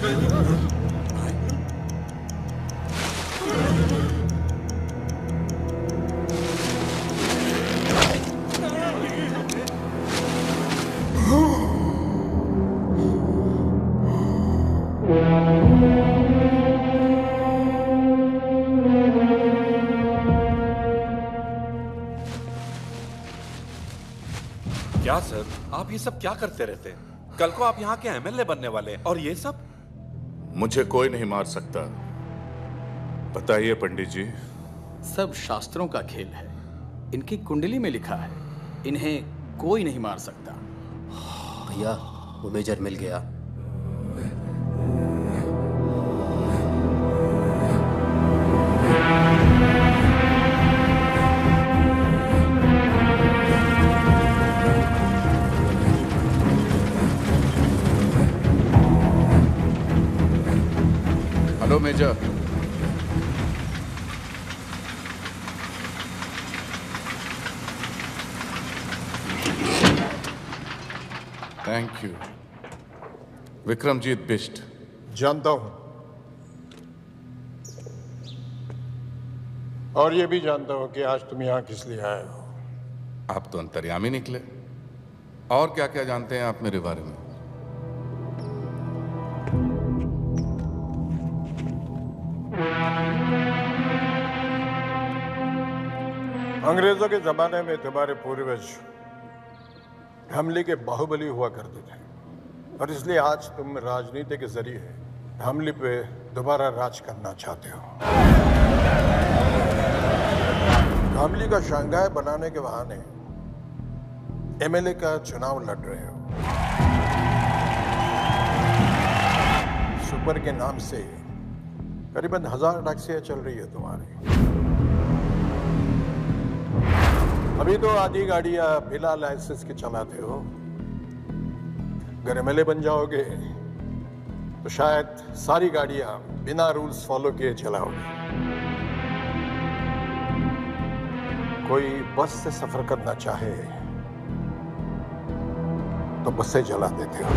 क्या सर, आप ये सब क्या करते रहते हैं? कल को आप यहाँ के एमएलए बनने वाले हैं और ये सब? मुझे कोई नहीं मार सकता। बताइए पंडित जी। सब शास्त्रों का खेल है। इनकी कुंडली में लिखा है, इन्हें कोई नहीं मार सकता। भैया, वो मेजर मिल गया। Hello major. Thank you. Vikramjit Bisht. जानता हूं, और ये भी जानता हूं कि आज तुम यहां किस लिए आए हो। आप तो अंतर्यामी निकले। और क्या क्या जानते हैं आप मेरे बारे में? अंग्रेजों के जमाने में तुम्हारे पूर्वज हमली के बाहुबली हुआ करते थे, और इसलिए आज तुम राजनीति के जरिए हमली पे दोबारा राज करना चाहते हो। हमली का शंघाई बनाने के बहाने एमएलए का चुनाव लड़ रहे हो। सुपर के नाम से करीबन 1000 टैक्सियां चल रही है तुम्हारी। अभी तो आधी गाड़ियां बिना लाइसेंस के चलाते हो। अगर एमएलए बन जाओगे तो शायद सारी गाड़ियां बिना रूल्स फॉलो किए चलाओगे। कोई बस से सफर करना चाहे तो बसें जला देते हो।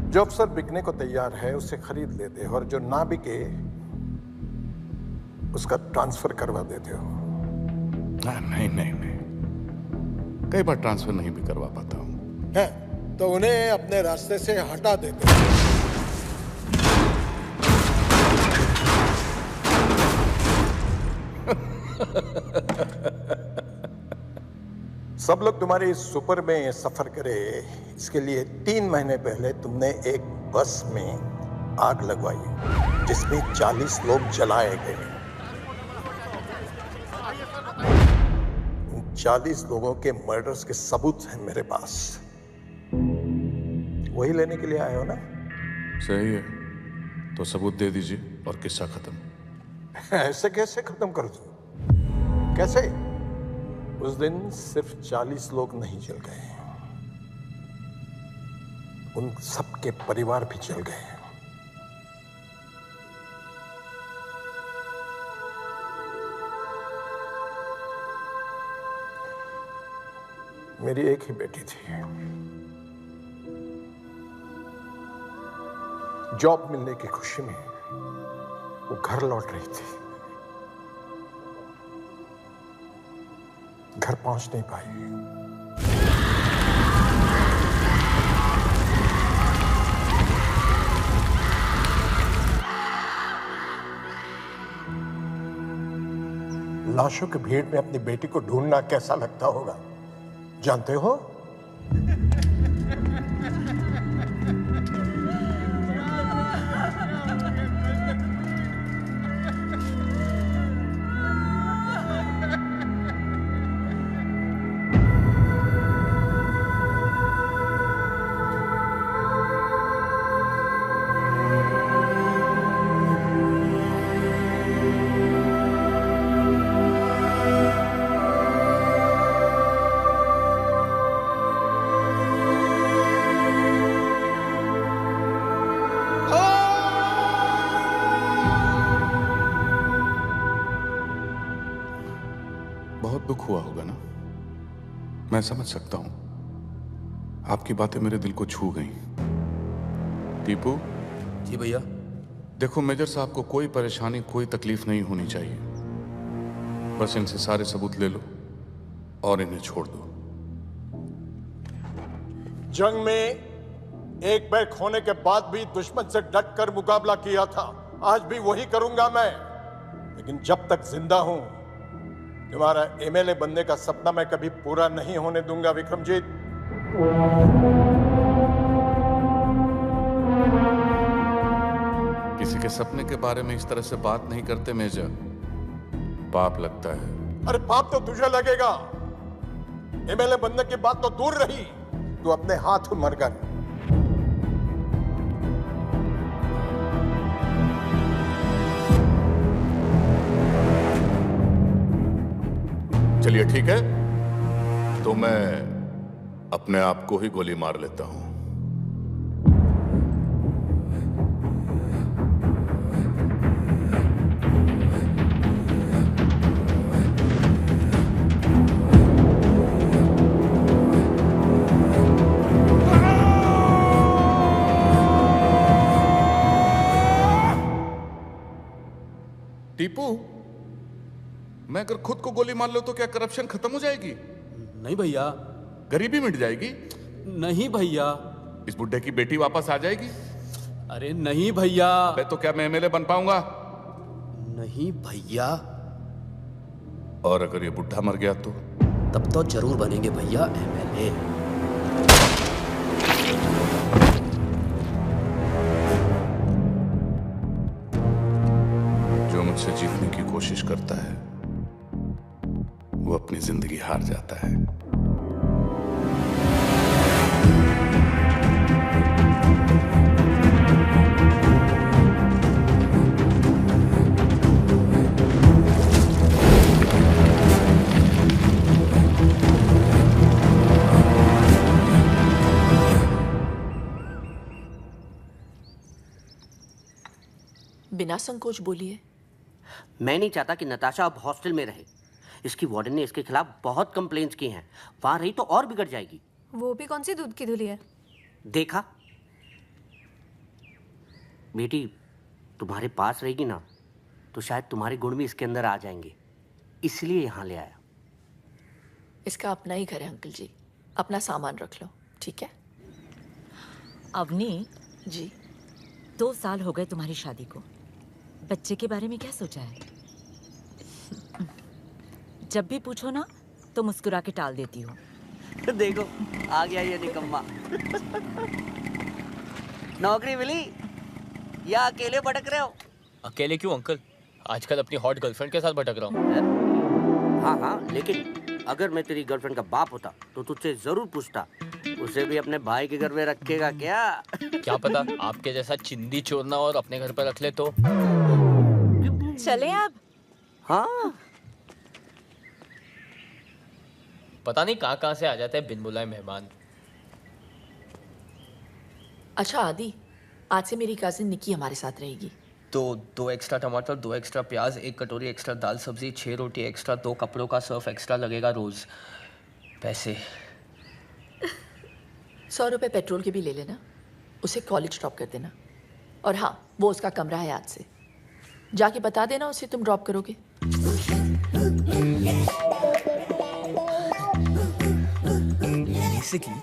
जो अफसर बिकने को तैयार है उसे खरीद लेते हो, और जो ना बिके उसका ट्रांसफर करवा देते हो। नहीं नहीं नहीं, कई बार ट्रांसफर नहीं भी करवा पाता हूं। है तो उन्हें अपने रास्ते से हटा देते हो। सब लोग तुम्हारे इस सुपर में सफर करे, इसके लिए 3 महीने पहले तुमने एक बस में आग लगवाई जिसमें 40 लोग जलाए गए। उन 40 लोगों के मर्डर्स के सबूत हैं मेरे पास। वही लेने के लिए आए हो ना? सही है, तो सबूत दे दीजिए और किस्सा खत्म। ऐसे कैसे खत्म कर दूं? कैसे? उस दिन सिर्फ 40 लोग नहीं जल गए, उन सबके परिवार भी जल गए। मेरी एक ही बेटी थी। जॉब मिलने की खुशी में वो घर लौट रही थी। घर पहुंच नहीं पाई। लाशों की भीड़ में अपनी बेटी को ढूंढना कैसा लगता होगा, जानते हो? बहुत दुख हुआ होगा ना? मैं समझ सकता हूं। आपकी बातें मेरे दिल को छू गई। टीपू, जी भैया। देखो मेजर साहब को कोई परेशानी, कोई तकलीफ नहीं होनी चाहिए। बस इनसे सारे सबूत ले लो और इन्हें छोड़ दो। जंग में एक बैग खोने के बाद भी दुश्मन से डट कर मुकाबला किया था। आज भी वही करूंगा मैं। लेकिन जब तक जिंदा हूं, तुम्हारा एमएलए बनने का सपना मैं कभी पूरा नहीं होने दूंगा विक्रमजीत। किसी के सपने के बारे में इस तरह से बात नहीं करते मेजर, पाप लगता है। अरे पाप तो तुझे लगेगा। एमएलए बनने की बात तो दूर रही, तू अपने हाथ मर कर। चलिए ठीक है, तो मैं अपने आप को ही गोली मार लेता हूं। टीपू, मैं अगर खुद को गोली मार लो तो क्या करप्शन खत्म हो जाएगी? नहीं भैया। गरीबी मिट जाएगी? नहीं भैया। इस बुड्ढे की बेटी वापस आ जाएगी? अरे नहीं भैया। तो क्या मैं एमएलए बन पाऊंगा? नहीं भैया। और अगर ये बुड्ढा मर गया तो? तब तो जरूर बनेंगे भैया एमएलए। जो मुझसे जीतने की कोशिश करता है वो अपनी जिंदगी हार जाता है। बिना संकोच बोलिए। मैं नहीं चाहता कि नताशा अब हॉस्टल में रहे। इसकी वार्डन ने इसके खिलाफ बहुत कंप्लेंट्स की हैं। वहां रही तो और बिगड़ जाएगी। वो भी कौन सी दूध की धुली है? देखा बेटी, तुम्हारे पास रहेगी ना तो शायद तुम्हारे गुण भी इसके अंदर आ जाएंगे, इसलिए यहाँ ले आया। इसका अपना ही घर है अंकल जी, अपना सामान रख लो, ठीक है? अवनी जी। 2 साल हो गए तुम्हारी शादी को। बच्चे के बारे में क्या सोचा है? जब भी पूछो ना तो मुस्कुरा के टाल देती हो। देखो आ गया ये निकम्मा। नौकरी मिली या अकेले भटक रहे हो? अकेले क्यों अंकल, आजकल अपनी हॉट गर्लफ्रेंड के साथ भटक रहा हूँ। हाँ हाँ, लेकिन अगर मैं तेरी गर्लफ्रेंड का बाप होता तो तुझसे जरूर पूछता, उसे भी अपने भाई के घर में रखेगा क्या? क्या पता आपके जैसा चिंदी चोरना और अपने घर पर रख ले तो। चले आप? हाँ। पता नहीं कहाँ से आ जाते हैं बिन बुलाए मेहमान। अच्छा आदि, आज से मेरी कजिन निकी हमारे साथ रहेगी। तो 2 एक्स्ट्रा टमाटर, 2 एक्स्ट्रा प्याज, 1 कटोरी एक्स्ट्रा दाल सब्जी, 6 रोटी एक्स्ट्रा, 2 कपड़ों का सर्फ एक्स्ट्रा लगेगा रोज। पैसे 100 रुपये पेट्रोल के भी ले लेना, उसे कॉलेज ड्रॉप कर देना। और हाँ, वो उसका कमरा है आज से, जाके बता देना उसे तुम ड्रॉप करोगे। बेसिकली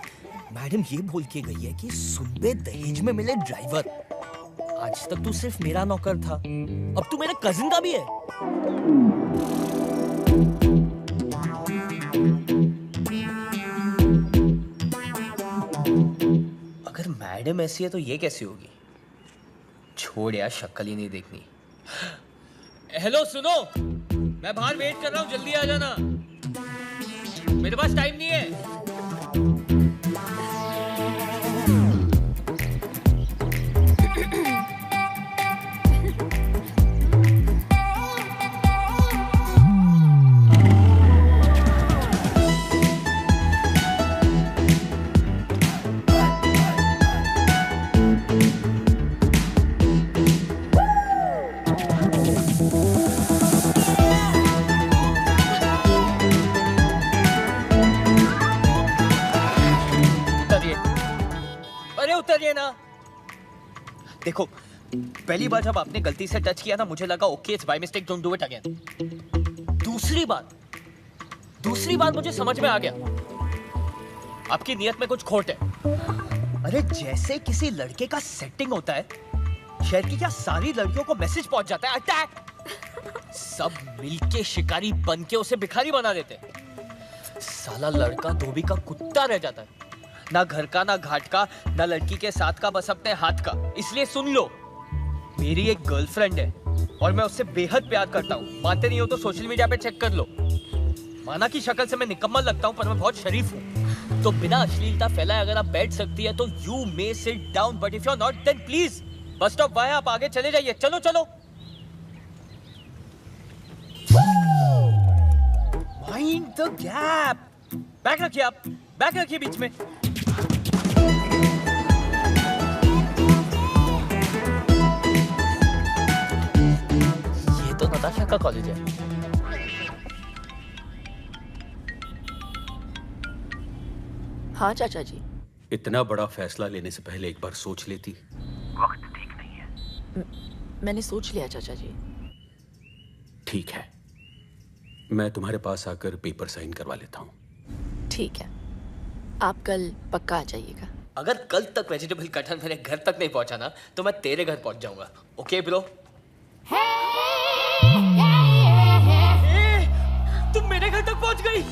मैडम ये बोल के गई है कि सुनबे दहेज में मिले ड्राइवर। आज तक तू सिर्फ मेरा नौकर था, अब तू मेरे कजिन का भी है। अगर मैडम ऐसी है तो ये कैसी होगी? छोड़ यार, शक्ल ही नहीं देखनी। हेलो सुनो, मैं बाहर वेट कर रहा हूँ, जल्दी आ जाना, मेरे पास टाइम नहीं है। करिए ना। देखो, पहली बार जब आपने गलती से टच किया ना, मुझे लगा okay it's by mistake, don't do it again. दूसरी बार मुझे समझ में आ गया आपकी नियत में कुछ खोट है। अरे जैसे किसी लड़के का सेटिंग होता है, शहर की क्या सारी लड़कियों को मैसेज पहुंच जाता है अटैक, सब मिलके शिकारी बन के उसे भिखारी बना देते। साला लड़का धोबी का कुत्ता रह जाता है, ना घर का ना घाट का ना लड़की के साथ का, बस अपने हाथ का। इसलिए सुन लो, मेरी एक गर्लफ्रेंड है और मैं उससे बेहद प्यार करता हूँ। मानते नहीं हो तो सोशल मीडिया पे चेक कर लो। माना कि शक्ल से मैं निकम्मा लगता हूँ पर मैं बहुत शरीफ हूँ। तो बिना अश्लीलता फैलाए अगर आप बैठ सकती है तो you may sit down, but if you are not then please बस स्टॉप वहाँ है, आप आगे चले जाइए। चलो चलो। Mind the gap. बैग रखिए, आप बैग रखिए बीच में। ये तो नताशा का कॉलेज है। हाँ चाचा जी। इतना बड़ा फैसला लेने से पहले एक बार सोच लेती। वक्त ठीक नहीं है। मैंने सोच लिया चाचा जी। ठीक है, मैं तुम्हारे पास आकर पेपर साइन करवा लेता हूँ। ठीक है, आप कल पक्का आ जाइएगा। अगर कल तक वेजिटेबल कटहल मेरे घर तक नहीं पहुंचा ना तो मैं तेरे घर पहुंच जाऊंगा। Okay bro? तुम मेरे घर तक पहुंच गई।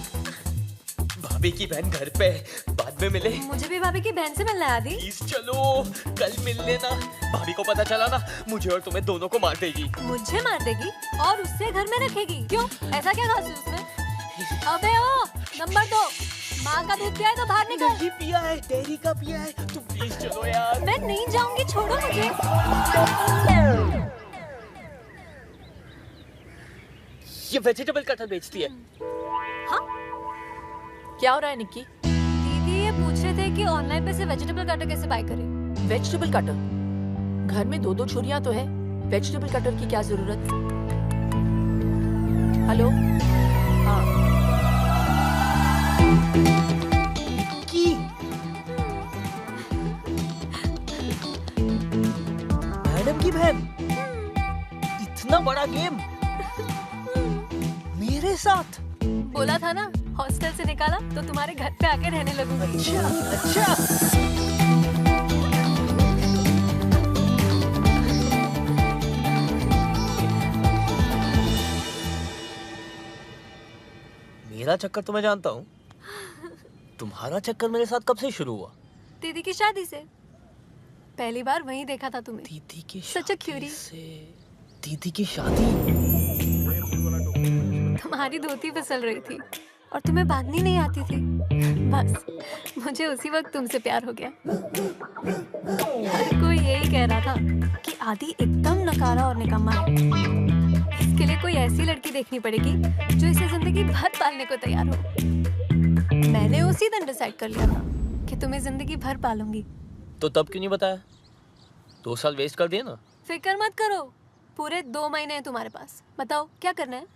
भाभी की बहन घर पे, बाद में मिले। मुझे भी भाभी की बहन से मिलना है आदि। प्लीज चलो, कल मिल लेना। भाभी को पता चला ना, मुझे और तुम्हें दोनों को मार देगी। मुझे मार देगी और उससे घर में रखेगी? क्यों, ऐसा क्या खास है उसमें? अबे ओ, नंबर 2, माँ का दूध पिया है तो बाहर निकल। नहीं पिया है, डेयरी का पिया है। तुम प्लीज चलो यार। मैं नहीं जाऊंगी, छोड़ो मुझे। ये वेजिटेबल कटहल बेचती है। हाँ? क्या हो रहा है निक्की? दीदी ये पूछ रहे थे कि ऑनलाइन पे से वेजिटेबल कटर कैसे बाय करें। Vegetable cutter? घर में 2-2 छुरियां तो है, वेजिटेबल कटर की क्या जरूरत? हेलो? हाँ। की मैडम की बहन, इतना बड़ा गेम मेरे साथ? बोला था ना, हॉस्टल से निकाला तो तुम्हारे घर पे आके रहने लगूंगी। अच्छा अच्छा। मेरा चक्कर तो मैं जानता हूँ, तुम्हारा चक्कर मेरे साथ कब से शुरू हुआ? दीदी की शादी से। पहली बार वहीं देखा था तुम्हें। दीदी की सच अ क्यूरी। दीदी की शादी? तुम्हारी धोती फिसल रही थी और तुम्हें बांधनी नहीं आती थी। बस मुझे उसी वक्त तुमसे प्यार हो गया। हर कोई यही कह रहा था कि आदि एकदम नकारा और निकम्मा है। इसके लिए कोई ऐसी लड़की देखनी पड़ेगी जो इसे जिंदगी भर पालने को तैयार हो। मैंने उसी दिन डिसाइड कर लिया था कि तुम्हें जिंदगी भर पालूंगी। तो तब क्यों नहीं बताया? 2 साल वेस्ट कर दिए ना। फिक्र मत करो, पूरे 2 महीने हैं तुम्हारे पास। बताओ क्या करना है?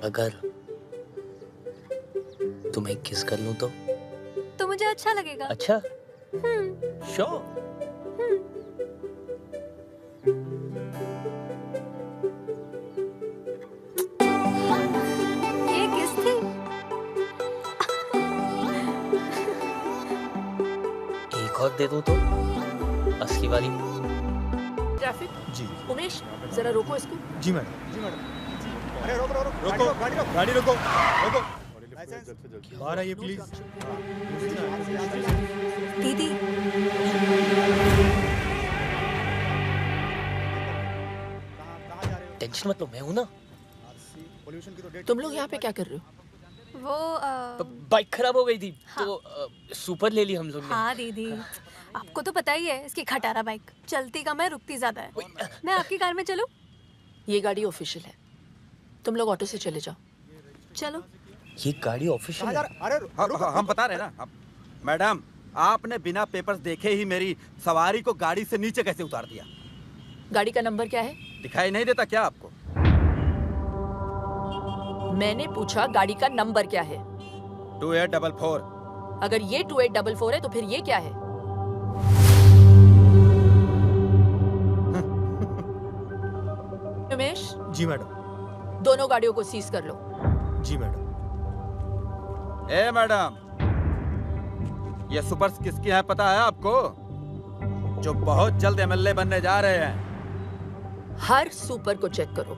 अगर तुम्हें किस कर लूं तो मुझे अच्छा लगेगा। अच्छा? श्योर। ये किस थी? एक और दे दूं तो? असली वाली। ट्रैफिक? जी। उमेश जरा रोको इसको। जी मैडम। जी मैडम। अरे रोको गाड़ी रोको। बाहर आइए प्लीज। दीदी टेंशन मत लो, मैं हूं ना। तुम लोग यहाँ पे क्या कर रहे हो? वो बाइक खराब हो गई थी। हाँ। तो सुपर ले ली हम लोग ने। हाँ दीदी, आपको तो पता ही है इसकी खटारा बाइक चलती कम है, रुकती ज्यादा है। मैं आपकी कार में चलूं? ये गाड़ी ऑफिशियल है, तुम लोग ऑटो से चले जाओ। चलो। ये गाड़ी ऑफिशियल है? अरे हम बता रहे ना मैडम, आपने बिना पेपर्स देखे ही मेरी सवारी को गाड़ी से नीचे कैसे उतार दिया? गाड़ी का नंबर क्या है? दिखाई नहीं देता क्या आपको? मैंने पूछा गाड़ी का नंबर क्या है? 2844। अगर ये 2844 है तो फिर ये क्या है? उमेश, जी मैडम। दोनों गाड़ियों को सीज कर लो। जी मैडम। ए मैडम, ये सुपर्स किसकी है पता है आपको? जो बहुत जल्द एमएलए बनने जा रहे हैं। हर सुपर को चेक करो।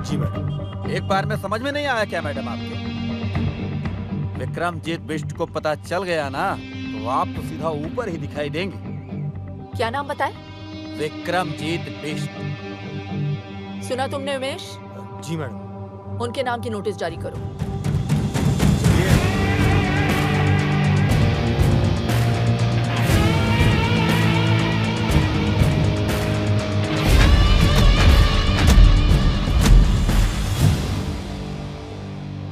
जी मैडम। एक बार में समझ में नहीं आया क्या मैडम आपके? विक्रमजीत बिष्ट को पता चल गया ना तो आप तो सीधा ऊपर ही दिखाई देंगे। क्या नाम बताए? विक्रमजीत बिष्ट। सुना तुमने उमेश? जी मैडम। उनके नाम की नोटिस जारी करो।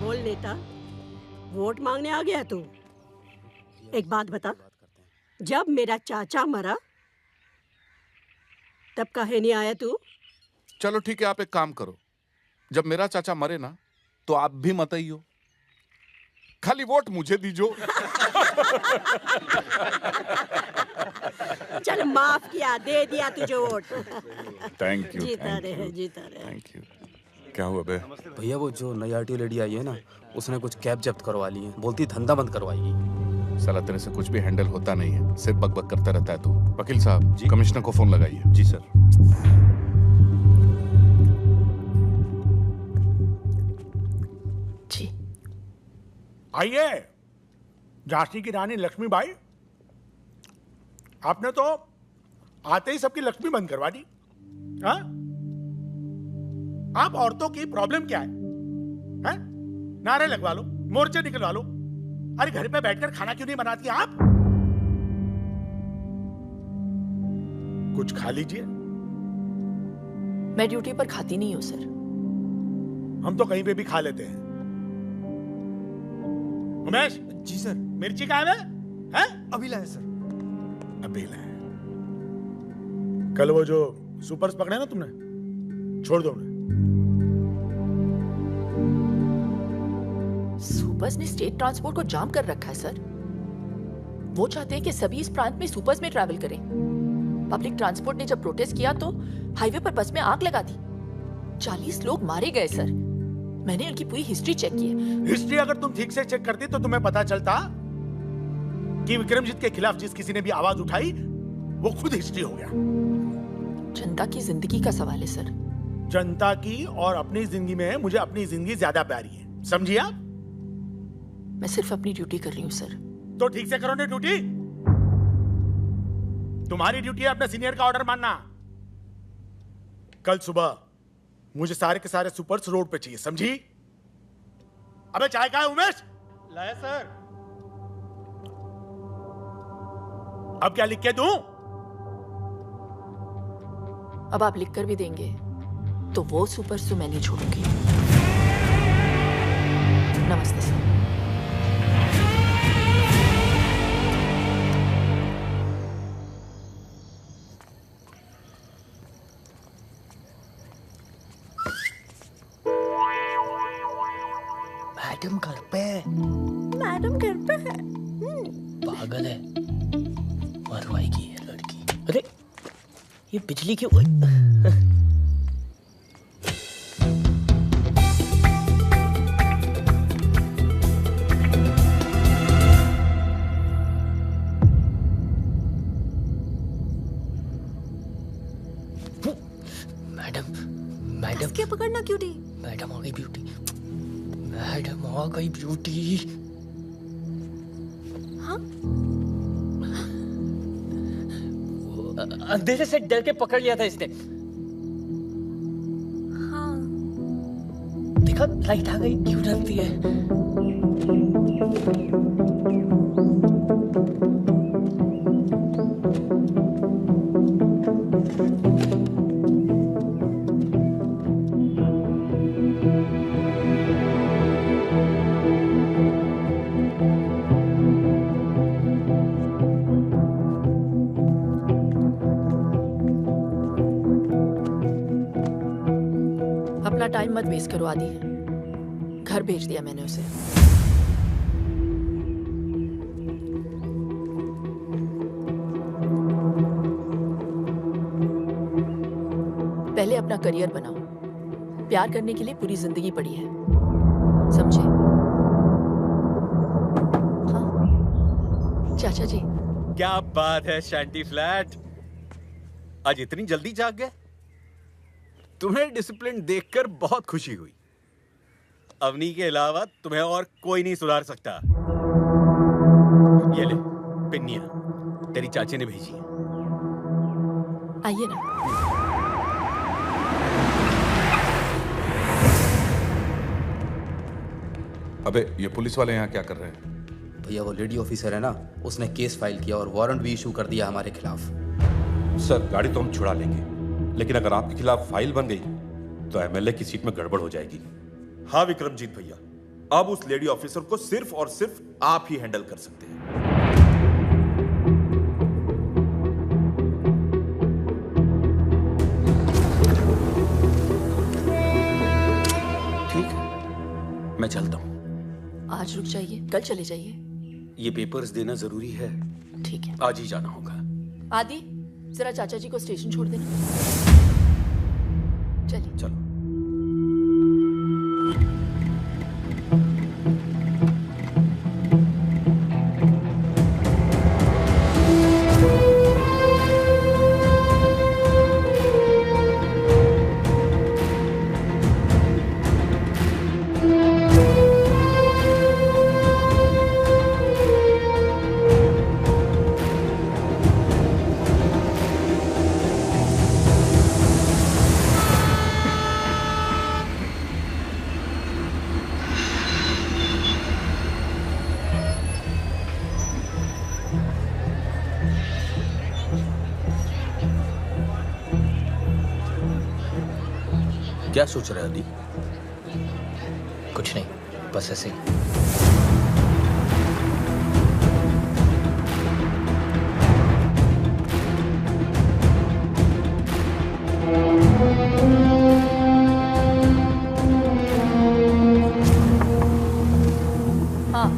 बोल नेता, वोट मांगने आ गया तू? एक बात बता, जब मेरा चाचा मरा तब काहे नहीं आया तू? चलो ठीक है, आप एक काम करो, जब मेरा चाचा मरे ना तो आप भी मत आइयो, खाली वोट मुझे दीजो। चल माफ किया, दे दिया तुझे वोट। Thank you. जीता रहे, जीता रहे। Thank you. क्या हुआ बे? भैया वो जो नई आरटीओ लेडी आई है ना, उसने कुछ कैब जब्त करवा ली है, बोलती धंधा बंद करवाएगी। साला तेरे से कुछ भी हैंडल होता नहीं है, सिर्फ बकबक करता रहता है तू। वकील साहब जी, कमिश्नर को फोन लगाइए। जी सर। जी आइए। झांसी की रानी लक्ष्मीबाई, आपने तो आते ही सबकी लक्ष्मी बंद करवा दी। हाँ? आप औरतों की प्रॉब्लम क्या है? हैं? नारे लगवा लो, मोर्चे निकलवा लो। अरे घर पे बैठकर खाना क्यों नहीं बनाती आप? कुछ खा लीजिए। मैं ड्यूटी पर खाती नहीं हूँ सर। हम तो कहीं पे भी खा लेते हैं। उमेश। जी सर। मिर्ची कहाँ है? हैं? अभी लाए सर। अभी लाए। कल वो जो सुपर्स पकड़े ना तुमने, छोड़ दो उन्हें। सुपर्स ने स्टेट ट्रांसपोर्ट को जाम कर रखा है सर। वो चाहते हैं कि सभी इस प्रांत में सुपर्स में ट्रैवल करें। पब्लिक ट्रांसपोर्ट ने जब प्रोटेस्ट किया तो हाईवे पर बस में आग लगा दी। 40 लोग मारे गए सर। मैंने उनकी पूरी हिस्ट्री चेक की है। हिस्ट्री अगर तुम ठीक से चेक करती तो तुम्हें पता चलता कि विक्रमजीत के खिलाफ जिस किसी ने भी आवाज उठाई वो खुद हिस्ट्री हो गया। जनता की जिंदगी का सवाल है सर। जनता की और अपनी जिंदगी में मुझे अपनी जिंदगी ज्यादा प्यारी है, समझिए आप? मैं सिर्फ अपनी ड्यूटी कर रही हूँ सर। तो ठीक से करो ना ड्यूटी। तुम्हारी ड्यूटी है अपने सीनियर का ऑर्डर मानना। कल सुबह मुझे सारे के सारे सुपर्स रोड पे चाहिए, समझी? अबे चाय का है उमेश? लाया सर। अब क्या लिख के दूं? अब आप लिख कर भी देंगे तो वो सुपर्स तो मैं नहीं छोड़ूंगी। नमस्ते सर। मैडम घर पे है। मैडम घर पे है। पागल है, मरवाएगी ये लड़की। अरे ये बिजली क्यों? मैडम क्या पकड़ना क्यूटी? मैडम आ गई ब्यूटी। मैडम आ गई ब्यूटी। हाँ? अंधेरे से डर के पकड़ लिया था इसने। हाँ। देखा लाइट आ गई, क्यों डरती है? अपना टाइम मत वेस्ट करो आदि। घर भेज दिया मैंने उसे। पहले अपना करियर बनाओ। प्यार करने के लिए पूरी जिंदगी पड़ी है, समझे? हाँ चाचा जी। क्या बात है शैंटी फ्लैट, आज इतनी जल्दी जाग गए? तुम्हें डिसिप्लिन देखकर बहुत खुशी हुई। अवनी के अलावा तुम्हें और कोई नहीं सुधार सकता। ये ले पिन्निया, तेरी चाची ने भेजी है। आइए ना। अबे ये पुलिस वाले यहाँ क्या कर रहे हैं? भैया वो लेडी ऑफिसर है ना, उसने केस फाइल किया और वारंट भी इशू कर दिया हमारे खिलाफ। सर गाड़ी तो हम छुड़ा लेंगे, लेकिन अगर आपके खिलाफ फाइल बन गई तो एमएलए की सीट में गड़बड़ हो जाएगी। हाँ विक्रमजीत भैया, अब उस लेडी ऑफिसर को सिर्फ और सिर्फ आप ही हैंडल कर सकते हैं। ठीक है, मैं चलता हूँ। आज रुक जाइए, कल चले जाइए। ये पेपर्स देना जरूरी है। ठीक है, आज ही जाना होगा। आदि जरा चाचा जी को स्टेशन छोड़ देना। चलिए। चलो। क्या सोच रहे आदि? कुछ नहीं, बस ऐसे ही। हाँ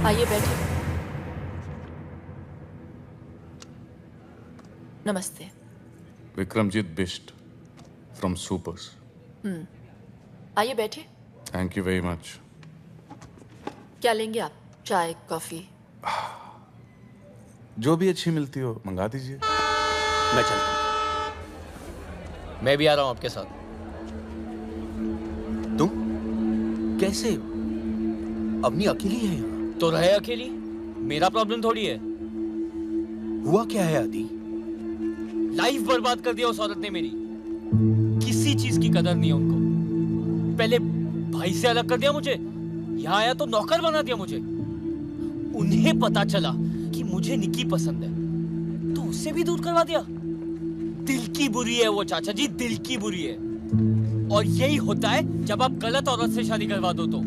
आइए बैठिए। नमस्ते। Vikramjit Bisht from supers. आइए बैठिए। Thank you very much. क्या लेंगे आप? चाय, कॉफी? जो भी अच्छी मिलती हो मंगा दीजिए। मैं चलता हूँ। मैं भी आ रहा हूँ आपके साथ। तुम कैसे? अपनी अकेली है यहाँ? तो रहे अकेली, मेरा प्रॉब्लम थोड़ी है। हुआ क्या है आदि? लाइफ बर्बाद कर दिया उस औरत ने मेरी। किसी चीज की कदर नहीं है उनको। पहले भाई से अलग कर दिया मुझे, यहाँ आया तो नौकर बना दिया मुझे। उन्हें पता चला कि मुझे निकी पसंद है तो उससे भी दूर करवा दिया। दिल की बुरी है वो चाचा जी, दिल की बुरी है। और यही होता है जब आप गलत औरत से शादी करवा दो तो।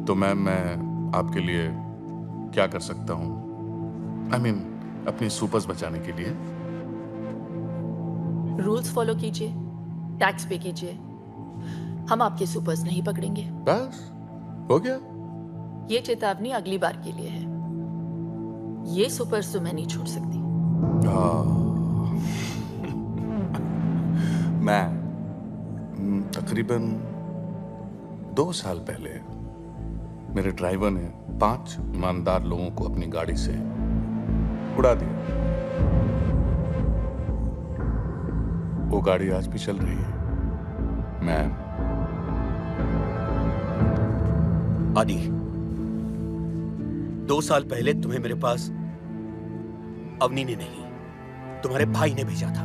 तो मैम मैं आपके लिए क्या कर सकता हूँ? I mean, अपनी सुपर्स बचाने के लिए। रूल्स फॉलो कीजिए, टैक्स पे कीजिए। हम आपके सुपर्स नहीं पकड़ेंगे। बस हो गया। ये चेतावनी अगली बार के लिए है। ये सुपर्स तो मैं नहीं छोड़ सकती। मैं तकरीबन 2 साल पहले मेरे ड्राइवर ने 5 ईमानदार लोगों को अपनी गाड़ी से उड़ा दिया। वो गाड़ी आज भी चल रही है। मैं आदि 2 साल पहले तुम्हें मेरे पास अवनी ने नहीं, तुम्हारे भाई ने भेजा था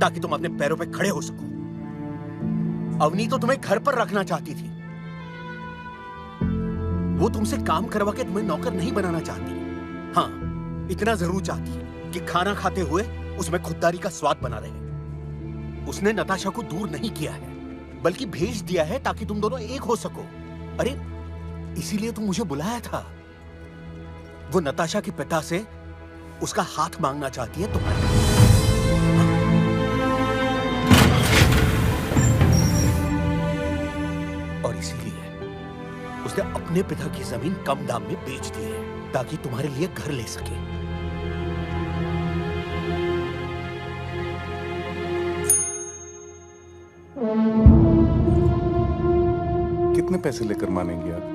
ताकि तुम अपने पैरों पे खड़े हो सको। अवनी तो तुम्हें घर पर रखना चाहती थी। वो तुमसे काम करवा के तुम्हें नौकर नहीं बनाना चाहती। हाँ, इतना जरूर चाहती है कि खाना खाते हुए उसमें खुददारी का स्वाद बना रहे। उसने नताशा को दूर नहीं किया है, बल्कि भेज दिया है ताकि तुम दोनों एक हो सको। अरे इसीलिए तुम मुझे बुलाया था। वो नताशा के पिता से उसका हाथ मांगना चाहती है तुम्हारे। उसने अपने पिता की जमीन कम दाम में बेच दी है ताकि तुम्हारे लिए घर ले सके। कितने पैसे लेकर मानेंगे आप?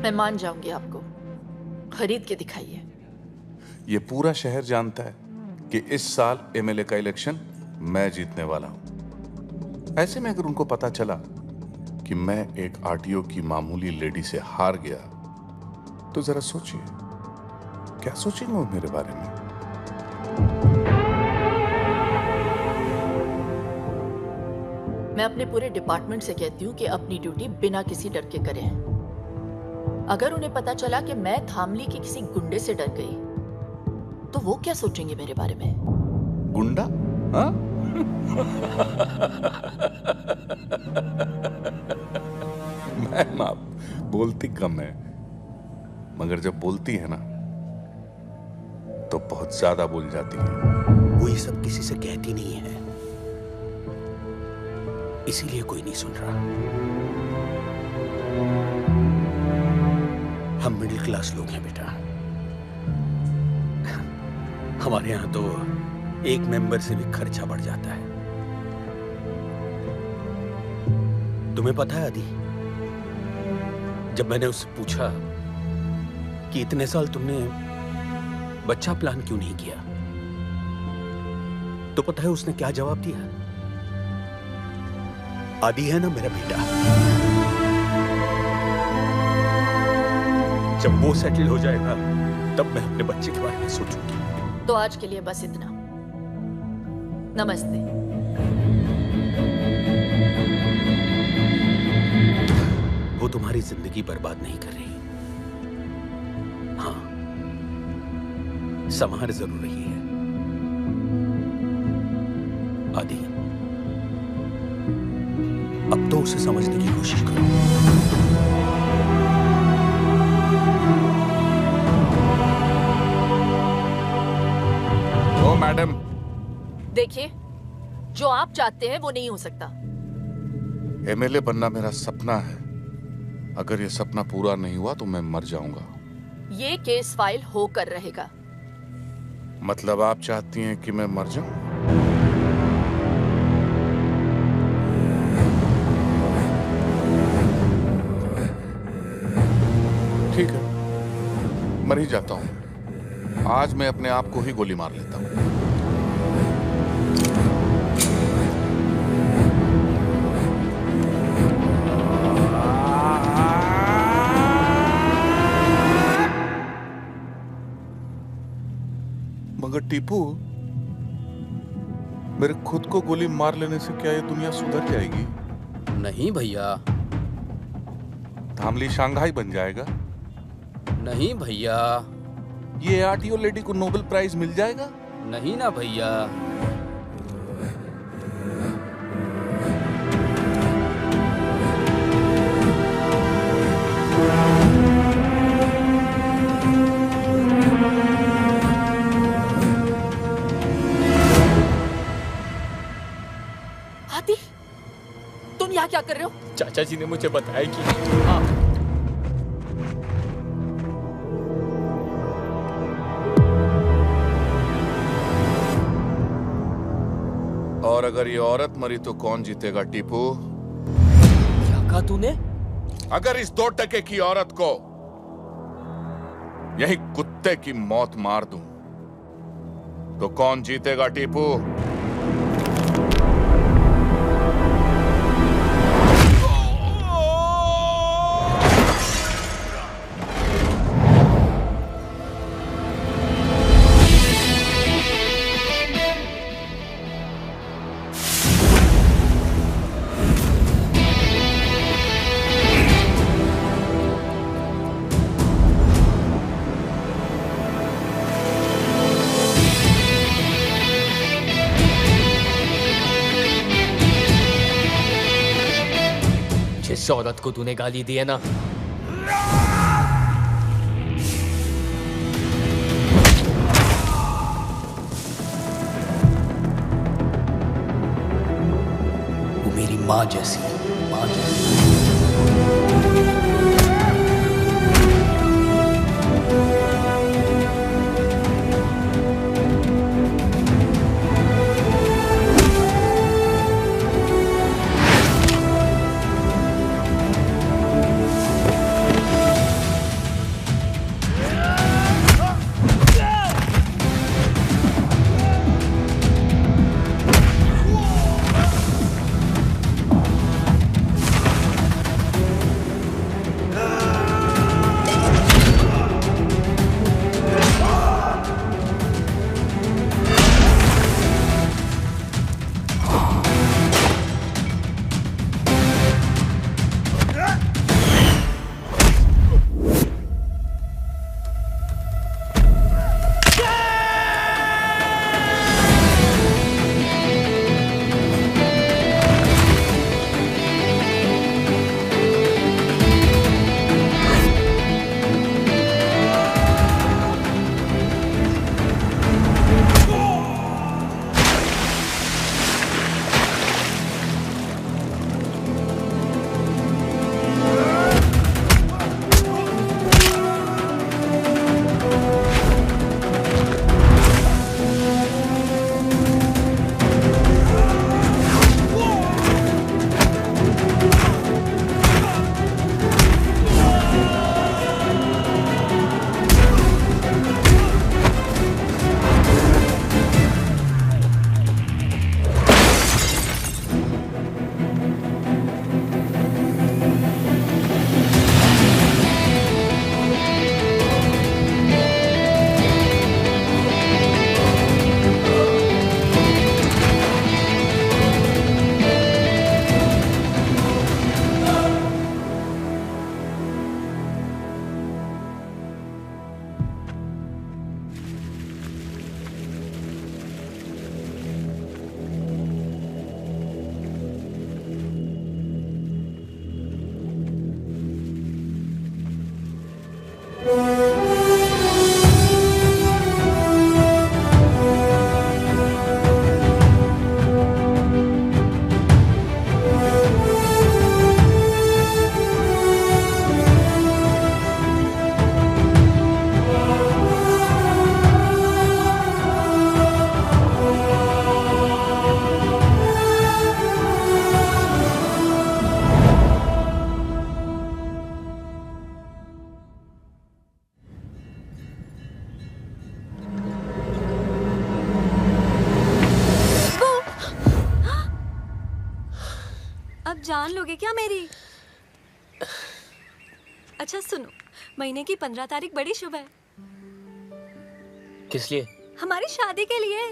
मैं मान जाऊंगी आपको, खरीद के दिखाइए। ये पूरा शहर जानता है कि इस साल एमएलए का इलेक्शन मैं जीतने वाला हूं। ऐसे में अगर उनको पता चला कि मैं एक आरटीओ की मामूली लेडी से हार गया, तो जरा सोचिए क्या सोचेंगे वो मेरे बारे में। मैं अपने पूरे डिपार्टमेंट से कहती हूँ कि अपनी ड्यूटी बिना किसी डर के करें। अगर उन्हें पता चला कि मैं धामली के किसी गुंडे से डर गई, तो वो क्या सोचेंगे मेरे बारे में? गुंडा? हाँ? मैम आप बोलती कम है, मगर जब बोलती है ना तो बहुत ज्यादा बोल जाती है। वो ये सब किसी से कहती नहीं है, इसीलिए कोई नहीं सुन रहा। हम मिडिल क्लास लोग हैं बेटा। हमारे यहां तो एक मेंबर से भी खर्चा बढ़ जाता है। तुम्हें पता है आदि, जब मैंने उससे पूछा कि इतने साल तुमने बच्चा प्लान क्यों नहीं किया, तो पता है उसने क्या जवाब दिया? आदि है ना मेरा बेटा, जब वो सेटल हो जाएगा तब मैं अपने बच्चे के बारे में सोचूंगी। तो आज के लिए बस इतना। नमस्ते। वो तुम्हारी जिंदगी बर्बाद नहीं कर रही। हाँ, संभार जरूर रही है। आदि, अब तो उसे समझने की कोशिश करो। ओ मैडम, देखिए, जो आप चाहते हैं वो नहीं हो सकता। एमएलए बनना मेरा सपना है। अगर ये सपना पूरा नहीं हुआ तो मैं मर जाऊंगा। ये केस फाइल होकर रहेगा। मतलब आप चाहती हैं कि मैं मर जाऊं? ठीक है, मर ही जाता हूं। आज मैं अपने आप को ही गोली मार लेता हूं। मगर टीपू, मेरे खुद को गोली मार लेने से क्या ये दुनिया सुधर जाएगी? नहीं भैया। धामली शंघाई बन जाएगा? नहीं भैया। ये आरटीओ लेडी को नोबेल प्राइज मिल जाएगा? नहीं ना भैया। आदि, तुम यहाँ क्या कर रहे हो? चाचा जी ने मुझे बताया कि हाँ। और अगर ये औरत मरी तो कौन जीतेगा टीपू? क्या कहा तूने? अगर इस 2 टके की औरत को यही कुत्ते की मौत मार दूं तो कौन जीतेगा टीपू? जिस औरत को तूने गाली दी है ना, मेरी माँ जैसी, माँ जैसी। जान लोगे क्या मेरी? अच्छा सुनो, महीने की 15 तारीख बड़ी शुभ है। किस लिए? हमारी शादी के लिए।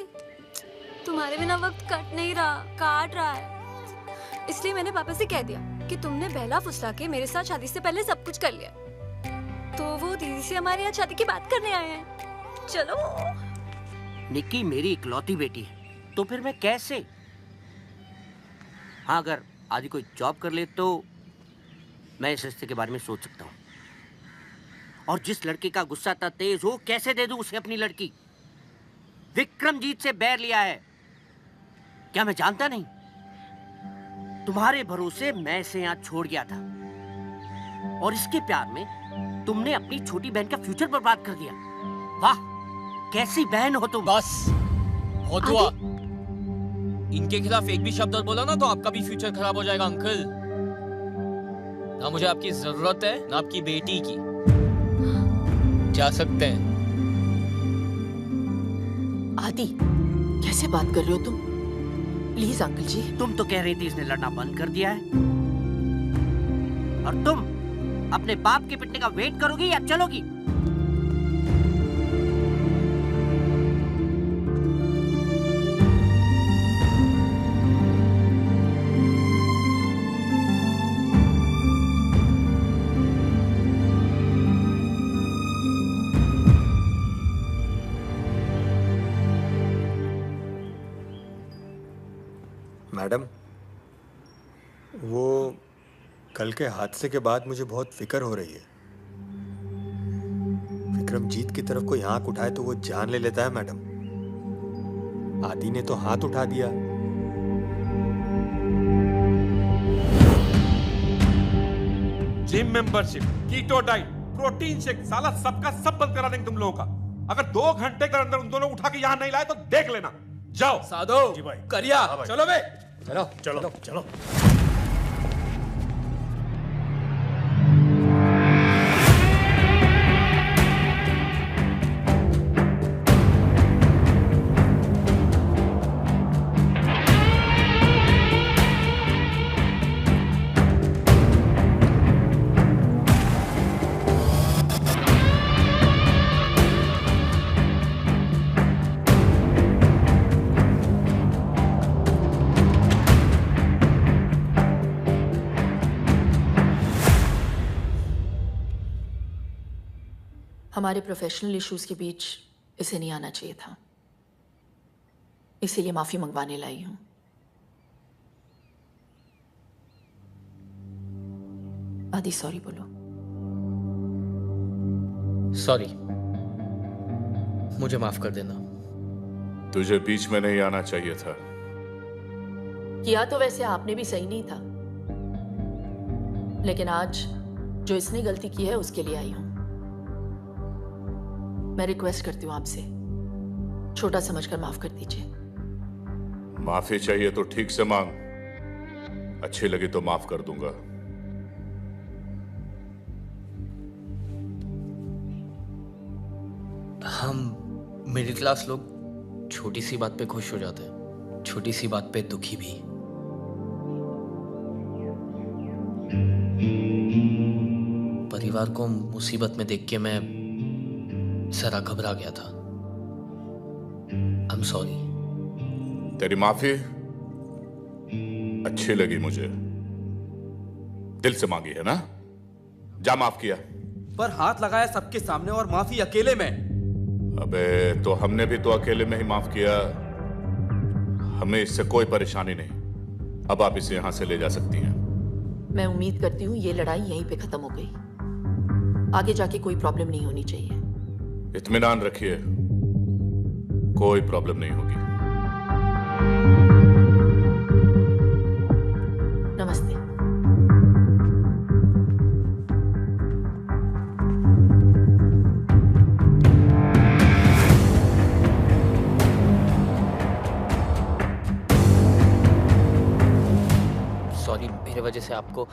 तुम्हारे बिना वक्त कट नहीं रहा, काट रहा है। इसलिए मैंने पापा से कह दिया कि तुमने बहला फुसला के मेरे साथ शादी से पहले सब कुछ कर लिया। तो वो दीदी से हमारे यहाँ शादी की बात करने आए हैं। चलो। निक्की मेरी इकलौती बेटी है, तो फिर मैं कैसे? हाँ, अगर आदि कोई जॉब कर ले तो मैं इस रिश्ते के बारे में सोच सकता हूँ। और जिस लड़के का गुस्सा इतना तेज हो, कैसे दे दूं उसे अपनी लड़की? विक्रमजीत से बैर लिया है, क्या मैं जानता नहीं? तुम्हारे भरोसे मैं इसे यहाँ छोड़ गया था, और इसके प्यार में तुमने अपनी छोटी बहन का फ्यूचर बर्बाद कर दिया। वाह, कैसी बहन हो तुम। बस बहुत हुआ। इनके खिलाफ एक भी शब्द और बोला ना तो आपका भी फ्यूचर खराब हो जाएगा अंकल। ना मुझे आपकी जरूरत है ना आपकी बेटी की। जा सकते हैं। आदि, कैसे बात कर रहे हो तुम? प्लीज अंकल जी। तुम तो कह रही थी इसने लड़ना बंद कर दिया है, और तुम अपने बाप के पिटने का वेट करोगी या चलोगी? मैडम, वो कल के हादसे के बाद मुझे बहुत फिक्र हो रही है। विक्रमजीत की तरफ कोई आंख उठाए तो वो जान ले लेता है मैडम। आदि ने तो हाथ उठा दिया। Gym membership, keto diet, protein shake, साला सबका सब बंद करा देंगे तुम लोगों का। अगर 2 घंटे के अंदर उन दोनों उठा के यहाँ नहीं लाए तो देख लेना। जाओ। साधो जी भाई, करिया, चलो बे, चलो चलो चलो। हमारे प्रोफेशनल इश्यूज के बीच इसे नहीं आना चाहिए था, इसीलिए माफी मंगवाने लाई हूं। आदि सॉरी बोलो। सॉरी, मुझे माफ कर देना। तुझे बीच में नहीं आना चाहिए था। किया तो वैसे आपने भी सही नहीं था, लेकिन आज जो इसने गलती की है उसके लिए आई हूं। मैं रिक्वेस्ट करती हूँ आपसे, छोटा समझकर माफ कर दीजिए। माफी चाहिए तो ठीक से मांग, अच्छी लगी तो माफ कर दूंगा। हम मिडिल क्लास लोग छोटी सी बात पे खुश हो जाते हैं, छोटी सी बात पे दुखी भी। परिवार को मुसीबत में देख के मैं जरा घबरा गया था। I'm sorry। तेरी माफी अच्छी लगी मुझे, दिल से मांगी है ना? जा माफ किया। पर हाथ लगाया सबके सामने और माफी अकेले में। अबे तो हमने भी तो अकेले में ही माफ किया, हमें इससे कोई परेशानी नहीं। अब आप इसे यहां से ले जा सकती हैं। मैं उम्मीद करती हूँ ये लड़ाई यहीं पे खत्म हो गई, आगे जाके कोई प्रॉब्लम नहीं होनी चाहिए। इत्मीनान रखिए, कोई प्रॉब्लम नहीं होगी। नमस्ते। सॉरी, मेरे वजह से आपको।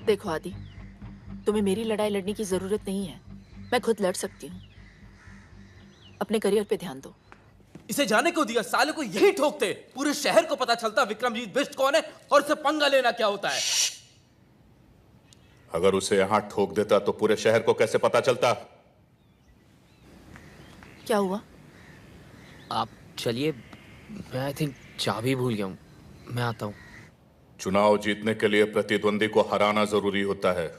देखो आदि, तुम्हें मेरी लड़ाई लड़ने की जरूरत नहीं है, मैं खुद लड़ सकती हूँ। अपने करियर पे ध्यान दो। इसे जाने को दिया, साले को यही ठोकते। पूरे शहर को पता चलता विक्रमजीत बिष्ट कौन है और इसे पंगा लेना क्या होता है। अगर उसे यहां ठोक देता तो पूरे शहर को कैसे पता चलता? क्या हुआ? आप चलिए, मैं आई थिंक चाबी भूल गया हूँ, मैं आता हूँ। चुनाव जीतने के लिए प्रतिद्वंदी को हराना जरूरी होता है,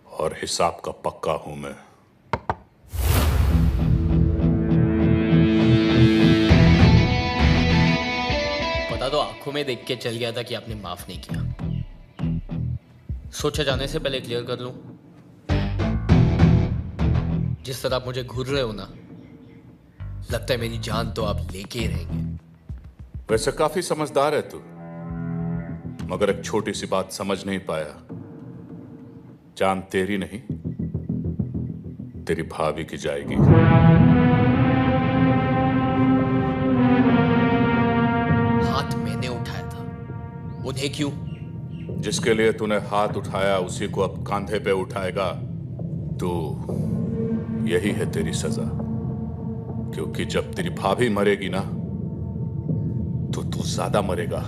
और हिसाब का पक्का हूं मैं। पता तो आंखों में देख के चल गया था कि आपने माफ नहीं किया। सोचा जाने से पहले क्लियर कर लूं, जिस तरह आप मुझे घूर रहे हो ना, लगता है मेरी जान तो आप लेके ही रहेंगे। वैसे काफी समझदार है तू, मगर एक छोटी सी बात समझ नहीं पाया। जान तेरी नहीं, तेरी भाभी की जाएगी। हाथ मैंने उठाया था, उन्हें क्यों? जिसके लिए तूने हाथ उठाया उसी को अब कांधे पे उठाएगा तू। यही है तेरी सजा, क्योंकि जब तेरी भाभी मरेगी ना तो तू ज्यादा मरेगा।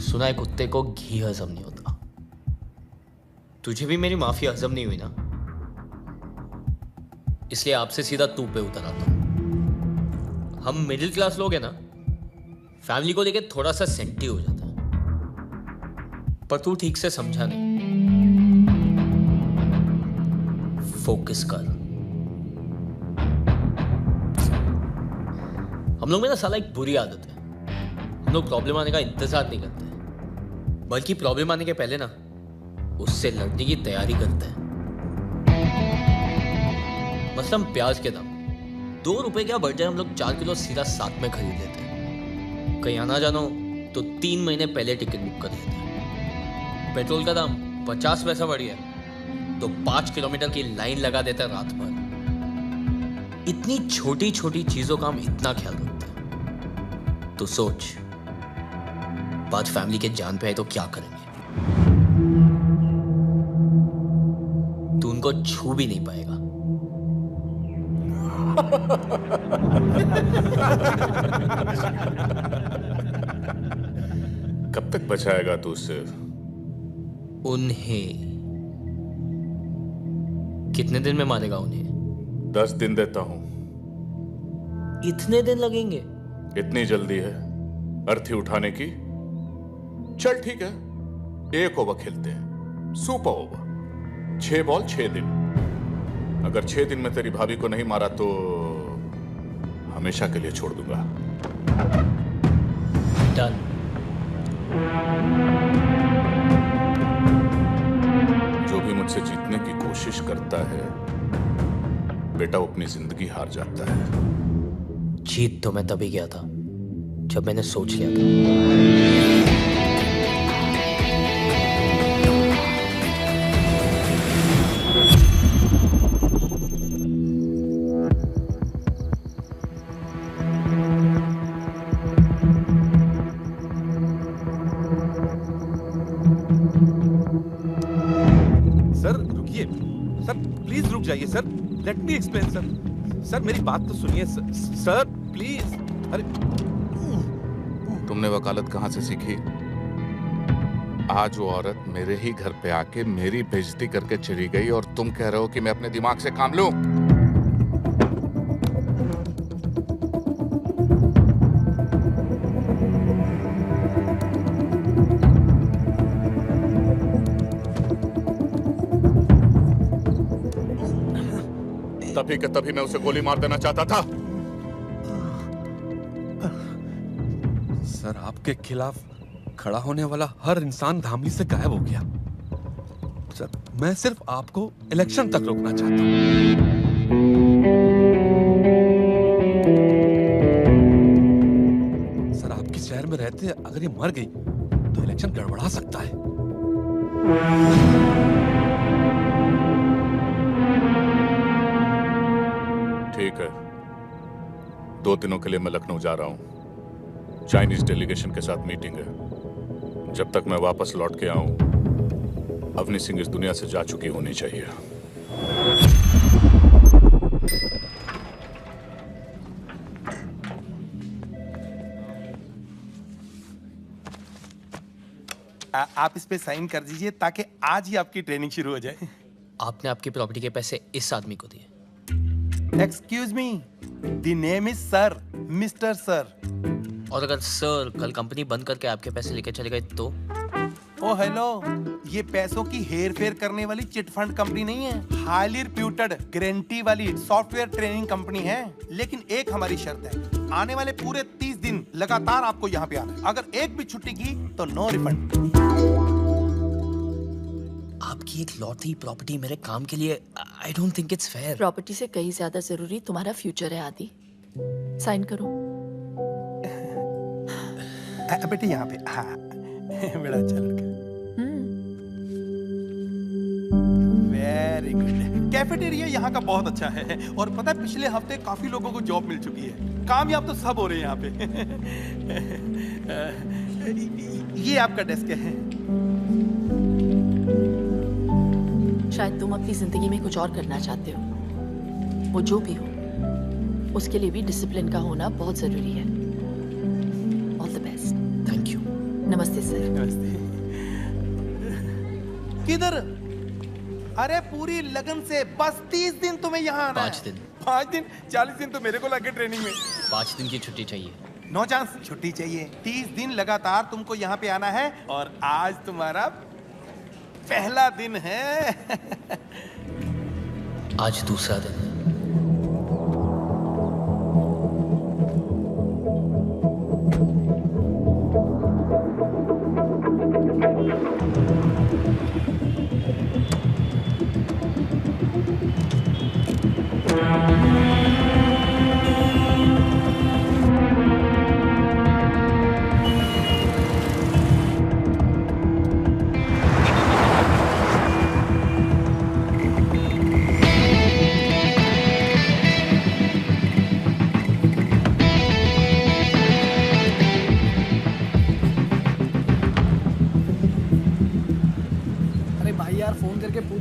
सुना है कुत्ते को घी हजम नहीं होता। तुझे भी मेरी माफी हजम नहीं हुई ना, इसलिए आपसे सीधा तू पे उतर आता हूं। हम मिडिल क्लास लोग हैं ना, फैमिली को लेके थोड़ा सा सेंटी हो जाता है, पर तू ठीक से समझा नहीं। फोकस कर। हम लोग में ना साला एक बुरी आदत है, हम लोग प्रॉब्लम आने का इंतजार नहीं करते, बल्कि प्रॉब्लम आने के पहले ना उससे लड़ने की तैयारी करते हैं। मसलन प्याज के दाम 2 रुपए क्या बढ़ जाए, हम लोग 4 किलो सीधा साथ में खरीद लेते हैं। कहीं आना जानो तो 3 महीने पहले टिकट बुक कर लेते हैं। पेट्रोल का दाम 50 पैसा बढ़ गया तो 5 किलोमीटर की लाइन लगा देते हैं रात भर। इतनी छोटी छोटी चीजों का हम इतना ख्याल रखते हैं। तो सोच, बात फैमिली के जान पे आए तो क्या करेंगे? तू उनको छू भी नहीं पाएगा। कब तक बचाएगा तू उससे? उन्हें कितने दिन में मारेगा उन्हें? 10 दिन देता हूं। इतने दिन लगेंगे? इतनी जल्दी है अर्थी उठाने की? चल ठीक है, 1 ओवर खेलते हैं, सुपर ओवर। 6 बॉल 6 दिन। अगर 6 दिन में तेरी भाभी को नहीं मारा तो हमेशा के लिए छोड़ दूंगा। डन। जो भी मुझसे जीतने की कोशिश करता है बेटा, वो अपनी जिंदगी हार जाता है। जीत तो मैं तभी गया था जब मैंने सोच लिया था। सर रुकिए, सर प्लीज रुक जाइए sir, let me explain sir. Sir मेरी बात तो सुनिए सर प्लीज। अरे तुमने वकालत कहां से सीखी? आज वो औरत मेरे ही घर पे आके मेरी बेइज्जती करके चली गई और तुम कह रहे हो कि मैं अपने दिमाग से काम लूं? तभी के तभी मैं उसे गोली मार देना चाहता था। सर आपके खिलाफ खड़ा होने वाला हर इंसान धामली से गायब हो गया। सर मैं सिर्फ आपको इलेक्शन तक रोकना चाहता हूं। सर आपके शहर में रहते अगर ये मर गई तो इलेक्शन गड़बड़ा सकता है। ठीक है, 2 दिनों के लिए मैं लखनऊ जा रहा हूं। चाइनीज डेलीगेशन के साथ मीटिंग है। जब तक मैं वापस लौट के आऊं, अवनी सिंह इस दुनिया से जा चुकी होनी चाहिए। आप इस पे साइन कर दीजिए ताकि आज ही आपकी ट्रेनिंग शुरू हो जाए। आपने आपकी प्रॉपर्टी के पैसे इस आदमी को दिए? Excuse me, the name is sir, mister sir. और अगर सर कल कंपनी बंद करके आपके पैसे लेके चले गए तो? ओ हेलो, ये पैसों की हेर फेर करने वाली चिट फंड कंपनी नहीं है। हाईली रिप्यूटेड गारंटी वाली सॉफ्टवेयर ट्रेनिंग कंपनी है। लेकिन एक हमारी शर्त है, आने वाले पूरे 30 दिन लगातार आपको यहाँ पे आना है। अगर एक भी छुट्टी की तो नो रिफंड। आपकी एक लौती प्रॉपर्टी मेरे काम के लिए, I don't think it's fair. Property से कहीं ज्यादा जरूरी तुम्हारा फ्यूचर है आदि। साइन करो। बेटे यहाँ पे। हाँ बड़ा अच्छा लड़का। Very good. कैफेटेरिया यहाँ का बहुत अच्छा है और पता है पिछले हफ्ते काफी लोगों को जॉब मिल चुकी है। कामयाब तो सब हो रहे हैं यहाँ पे। ये आपका डेस्क है। शायद तुम अपनी जिंदगी में कुछ और करना चाहते हो। वो जो भी हो, उसके लिए भी डिसिप्लिन का होना बहुत जरूरी है। All the best. Thank you. नमस्ते सर। नमस्ते। किधर? अरे पूरी लगन से बस 30 दिन तुम्हें यहाँ आना है। 5 दिन। 5 दिन? 40 दिन तो मेरे को लगे ट्रेनिंग में। 5 दिन की छुट्टी चाहिए। नो चांस, छुट्टी चाहिए। 30 दिन लगातार तुमको यहाँ पे आना है और आज तुम्हारा पहला दिन है। आज दूसरा दिन है।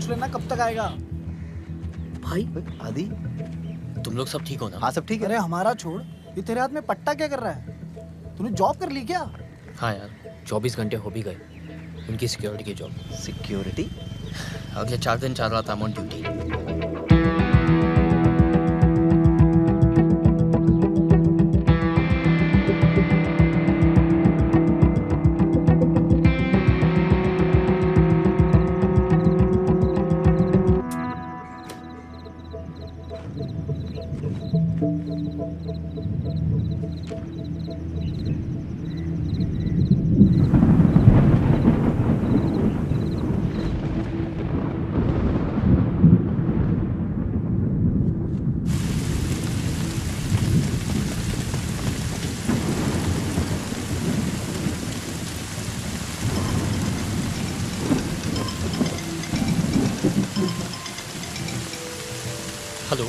पूछ लेना कब तक आएगा। भाई आदि, तुम लोग सब ठीक हो ना? हाँ सब ठीक है। अरे हमारा छोड़, ये तेरे हाथ में पट्टा क्या कर रहा है? तूने जॉब कर ली क्या? हाँ यार, 24 घंटे हो भी गए। उनकी सिक्योरिटी की जॉब। सिक्योरिटी? अगले 4 दिन 4 रात ऑन ड्यूटी। हेलो।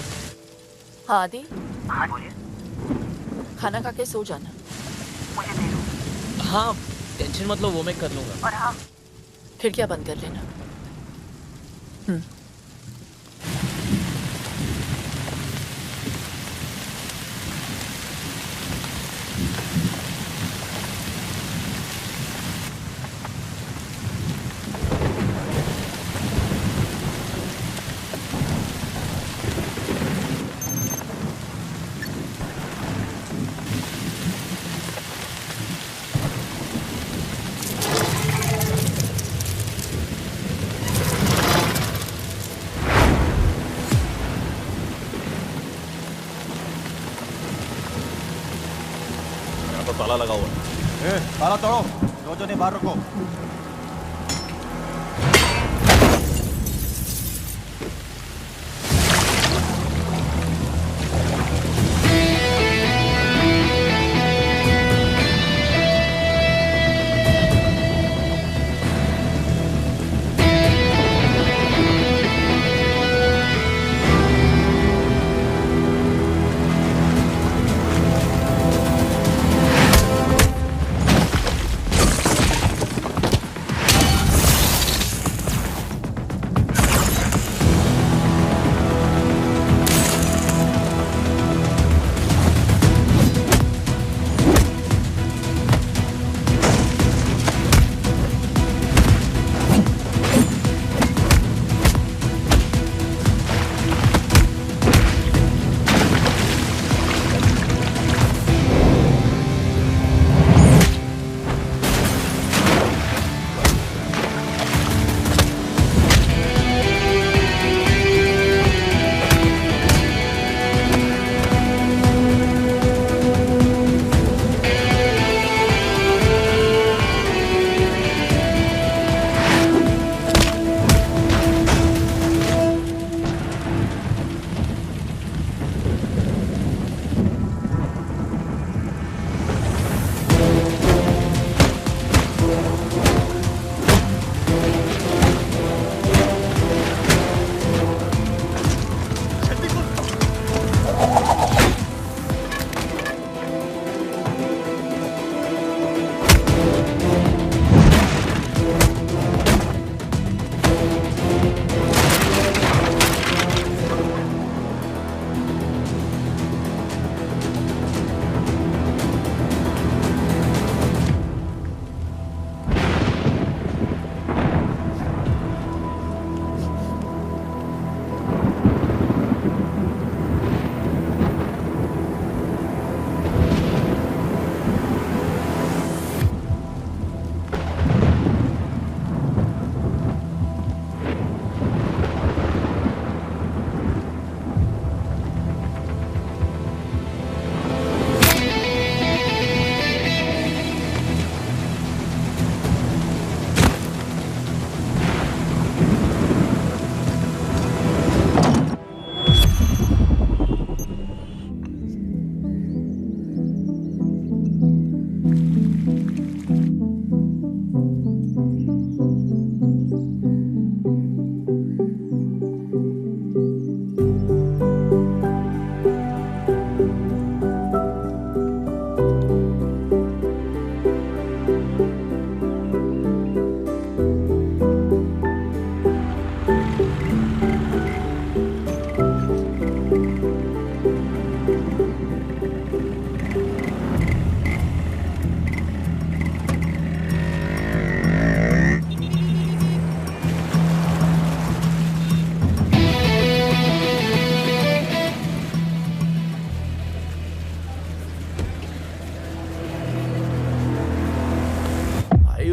हाँ आदि। हाँ बोलिए। खाना खा के सो जाना। हाँ टेंशन मत लो, वो मैं कर लूंगा। और हाँ, खिड़कियां बंद कर लेना। तो ताला लगा हुआ है। ताला तोड़ो, जो ने बाहर रखो।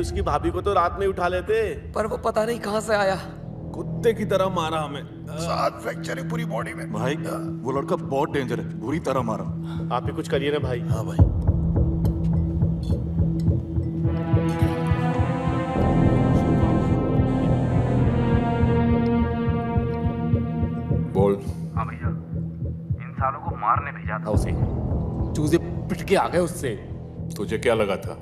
उसकी भाभी को तो रात में उठा लेते। पर वो पता नहीं कहां से आया, कुत्ते की तरह मारा हमें। 7 फ्रैक्चर है पूरी बॉडी में। भाई वो लड़का बहुत डेंजर है, बुरी तरह मारा। आप ही कुछ करिए ना भाई। हाँ भाई। बोल। हाँ भैया, इन सालों को मारने भेजा था उसे, चूजे पिट के आ गए उससे। तुझे क्या लगा था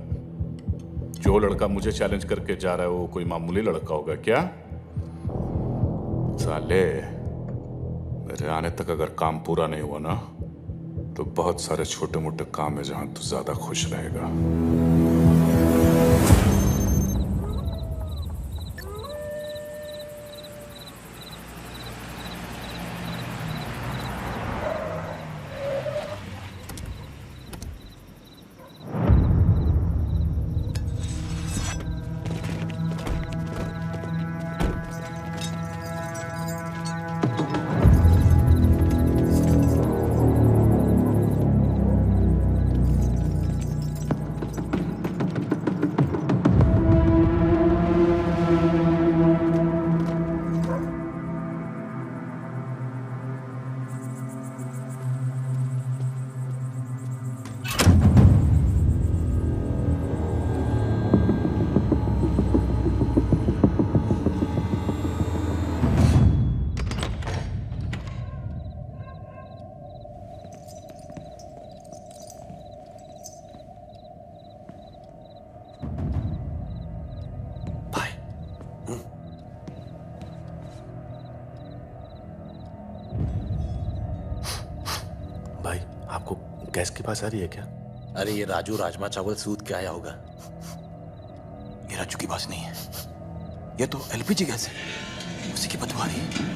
जो लड़का मुझे चैलेंज करके जा रहा है वो कोई मामूली लड़का होगा क्या? साले, मेरे आने तक अगर काम पूरा नहीं हुआ ना तो बहुत सारे छोटे मोटे काम है जहां तू ज्यादा खुश रहेगा। गैस के पास आ रही है क्या? अरे ये राजू राजमा चावल सूद के आया होगा। ये राजू की बात नहीं है, ये तो एलपीजी गैस है, उसी की बदबू आ रही है।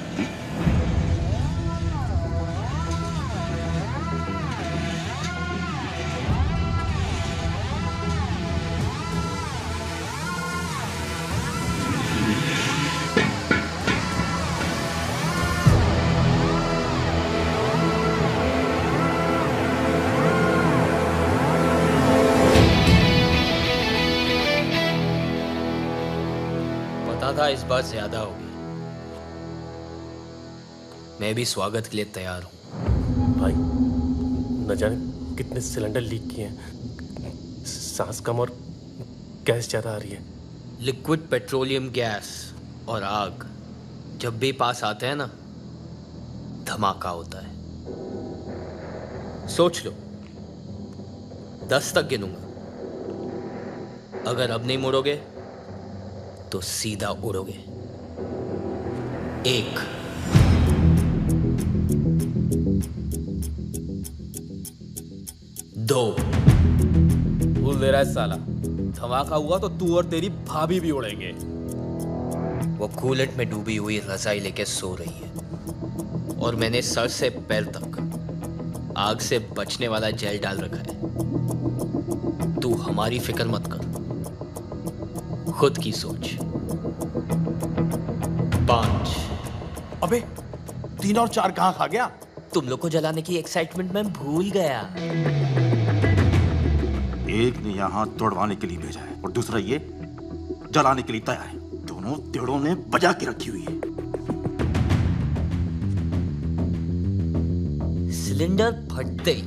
था इस बार ज्यादा होगी। मैं भी स्वागत के लिए तैयार हूं। भाई न जाने कितने सिलेंडर लीक किए हैं, सांस कम और गैस ज्यादा आ रही है। लिक्विड पेट्रोलियम गैस और आग जब भी पास आते हैं ना, धमाका होता है। सोच लो, 10 तक गिनूंगा, अगर अब नहीं मुड़ोगे तो सीधा उड़ोगे। 1 2 भूल दे रहा है साला, धमाका हुआ तो तू और तेरी भाभी भी उड़ेंगे। वो कूलेंट में डूबी हुई रजाई लेके सो रही है और मैंने सर से पैर तक आग से बचने वाला जेल डाल रखा है। तू हमारी फिक्र मत कर, खुद की सोच। 5 अबे 3 और 4 कहां खा गया? तुम लोग को जलाने की एक्साइटमेंट में भूल गया। एक ने यहाँ तोड़वाने के लिए भेजा है और दूसरा ये जलाने के लिए तैयार है। दोनों तेड़ों ने बजा के रखी हुई है। सिलेंडर फटते ही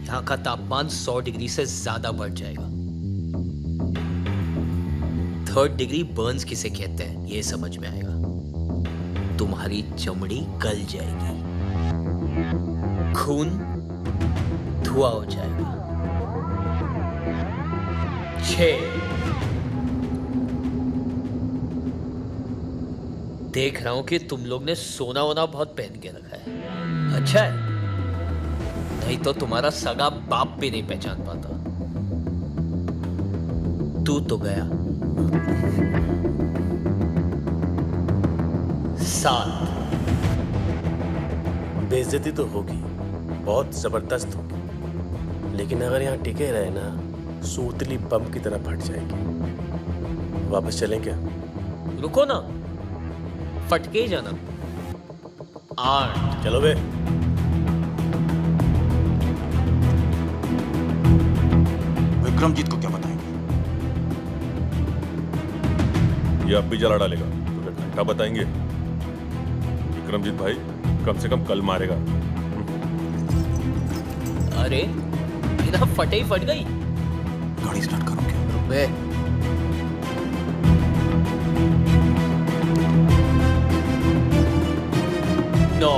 यहाँ का तापमान 100 डिग्री से ज्यादा बढ़ जाएगा। 3rd डिग्री बर्न्स किसे कहते हैं ये समझ में आएगा। तुम्हारी चमड़ी गल जाएगी, खून धुआं हो जाएगा। 6 देख रहा हूं कि तुम लोग ने सोना वोना बहुत पहन के रखा है। अच्छा है, नहीं तो तुम्हारा सगा बाप भी नहीं पहचान पाता। तू तो गया। 7 बेइज्जती तो होगी, बहुत जबरदस्त होगी, लेकिन अगर यहाँ टिके रहे ना, सूतली बम की तरह फट जाएगी। वापस चलें क्या? रुको ना, फटके ही जाना। 8 चलो बे। विक्रमजीत को क्या बताएंगे? ये अब भी जला डालेगा तो क्या घंटा बताएंगे? विक्रमजीत भाई कम से कम कल मारेगा। अरे बिना फटे ही फट गई। गाड़ी स्टार्ट करोगे? नो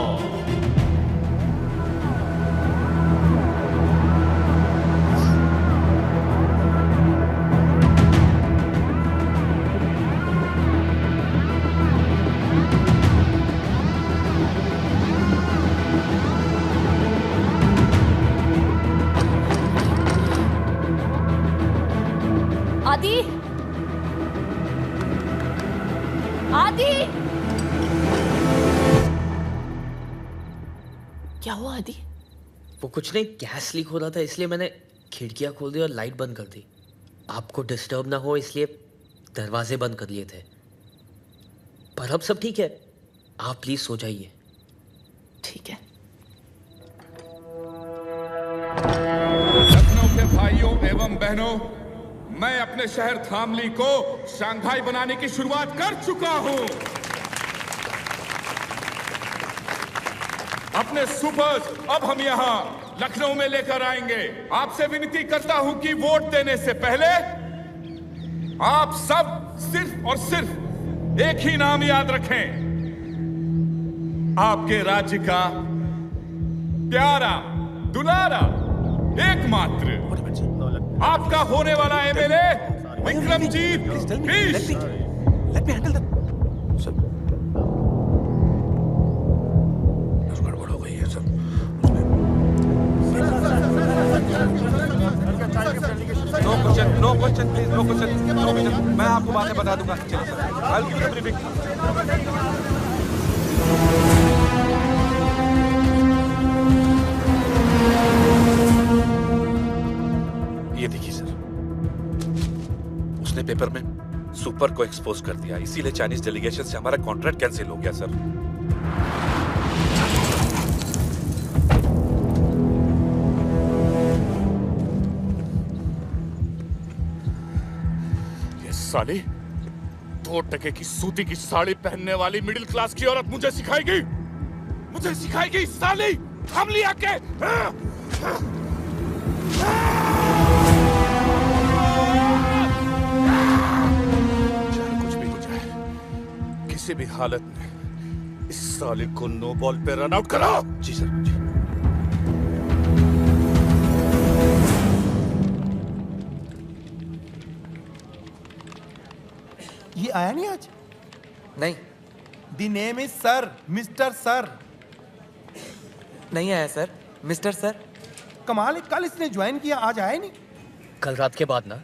आदि, आदि, क्या हुआ आदि? वो कुछ नहीं, गैस लीक हो रहा था इसलिए मैंने खिड़कियां खोल दी और लाइट बंद कर दी। आपको डिस्टर्ब ना हो इसलिए दरवाजे बंद कर लिए थे। पर अब सब ठीक है, आप प्लीज सो जाइए। ठीक है। लखनऊ के भाइयों एवं बहनों, मैं अपने शहर धामली को शंघाई बनाने की शुरुआत कर चुका हूं। अपने सुपर्स अब हम यहां लखनऊ में लेकर आएंगे। आपसे विनती करता हूं कि वोट देने से पहले आप सब सिर्फ और सिर्फ एक ही नाम याद रखें, आपके राज्य का प्यारा दुलारा एकमात्र आपका होने वाला MLA Vikramjit Bisht. Let me handle that. Sir, गड़बड़ हो गई है sir. No question please, no question. मैं आपको बातें बता दूंगा। चलो sir, I'll give you the briefing. ये देखिए सर, उसने पेपर में सुपर को एक्सपोज कर दिया, इसीलिए चाइनीज डेलीगेशन से हमारा कॉन्ट्रैक्ट कैंसिल हो गया सर। ये साली 2 टके की सूती की साड़ी पहनने वाली मिडिल क्लास की औरत मुझे सिखाएगी साली धामली आके। किसी भी हालत में इस साले को नो बॉल पे रन आउट करो। जी सर, जी। ये आया नहीं आज? नहीं। The name is sir, mister sir. नहीं आया सर, मिस्टर सर। कमाल है, कल इसने ज्वाइन किया, आज आया नहीं। कल रात के बाद ना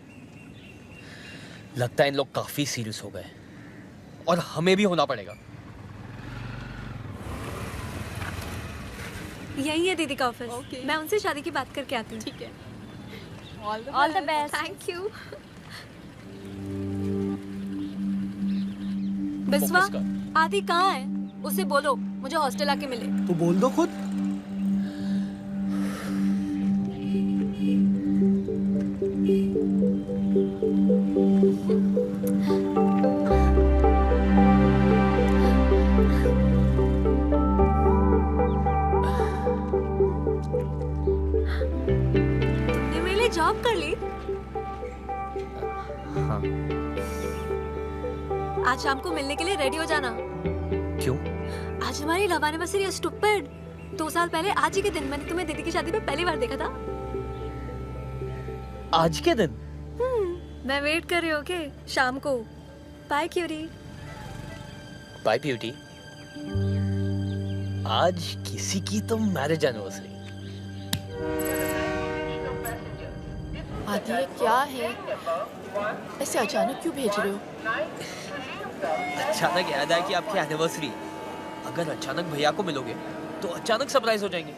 लगता है इन लोग काफी सीरियस हो गए और हमें भी होना पड़ेगा। यही है दीदी का ऑफिस। मैं उनसे शादी की बात करके आती हूँ। ठीक है। All the best. Thank you. Biswa, आदि कहाँ है? उसे बोलो मुझे हॉस्टल आके मिले। तो बोल दो खुद। तुमने मेरे लिए जॉब कर ली? हाँ। आज शाम को मिलने के लिए रेडी हो जाना। क्यों? आज हमारी लव एनिवर्सरी है स्टूपिड। 2 साल पहले आज ही के दिन मैंने तुम्हें दीदी की शादी में पहली बार देखा था। आज के दिन? मैं वेट कर रही हूँ। ओके, शाम को। बाय क्यूरी। Bye beauty. आज किसी की तो मैरिज एनिवर्सरी। आदि, ये क्या है? ऐसे अचानक क्यों भेज रहे हो? अचानक याद आया कि आपकी एनिवर्सरी। अगर अचानक भैया को मिलोगे तो अचानक सरप्राइज हो जाएंगे,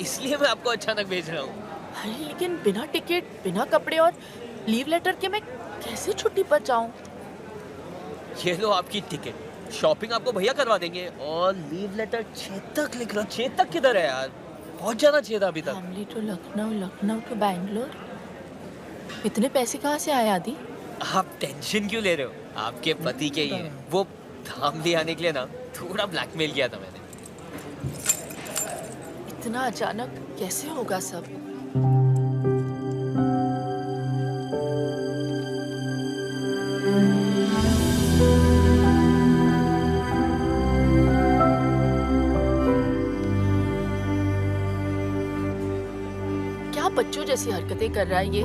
इसलिए मैं आपको अचानक भेज रहा हूँ। अरे लेकिन बिना टिकट, बिना कपड़े और लीव लेटर के मैं कैसे छुट्टी पर जाऊँ? ये लो आपकी टिकट, शॉपिंग आपको भैया करवा देंगे और लीव लेटर चेतक लिख रहा। चेतक किधर है यार? पहुंच जाना चाहिए था अभी तक। Family to Lucknow, Lucknow to Bangalore. इतने पैसे कहाँ से आए आदि? आप टेंशन क्यों ले रहे हो? आपके पति के ही है। वो धाम ले आने के लिए ना थोड़ा ब्लैकमेल किया था मैंने। इतना अचानक कैसे होगा सब? क्या बच्चों जैसी हरकतें कर रहा है ये?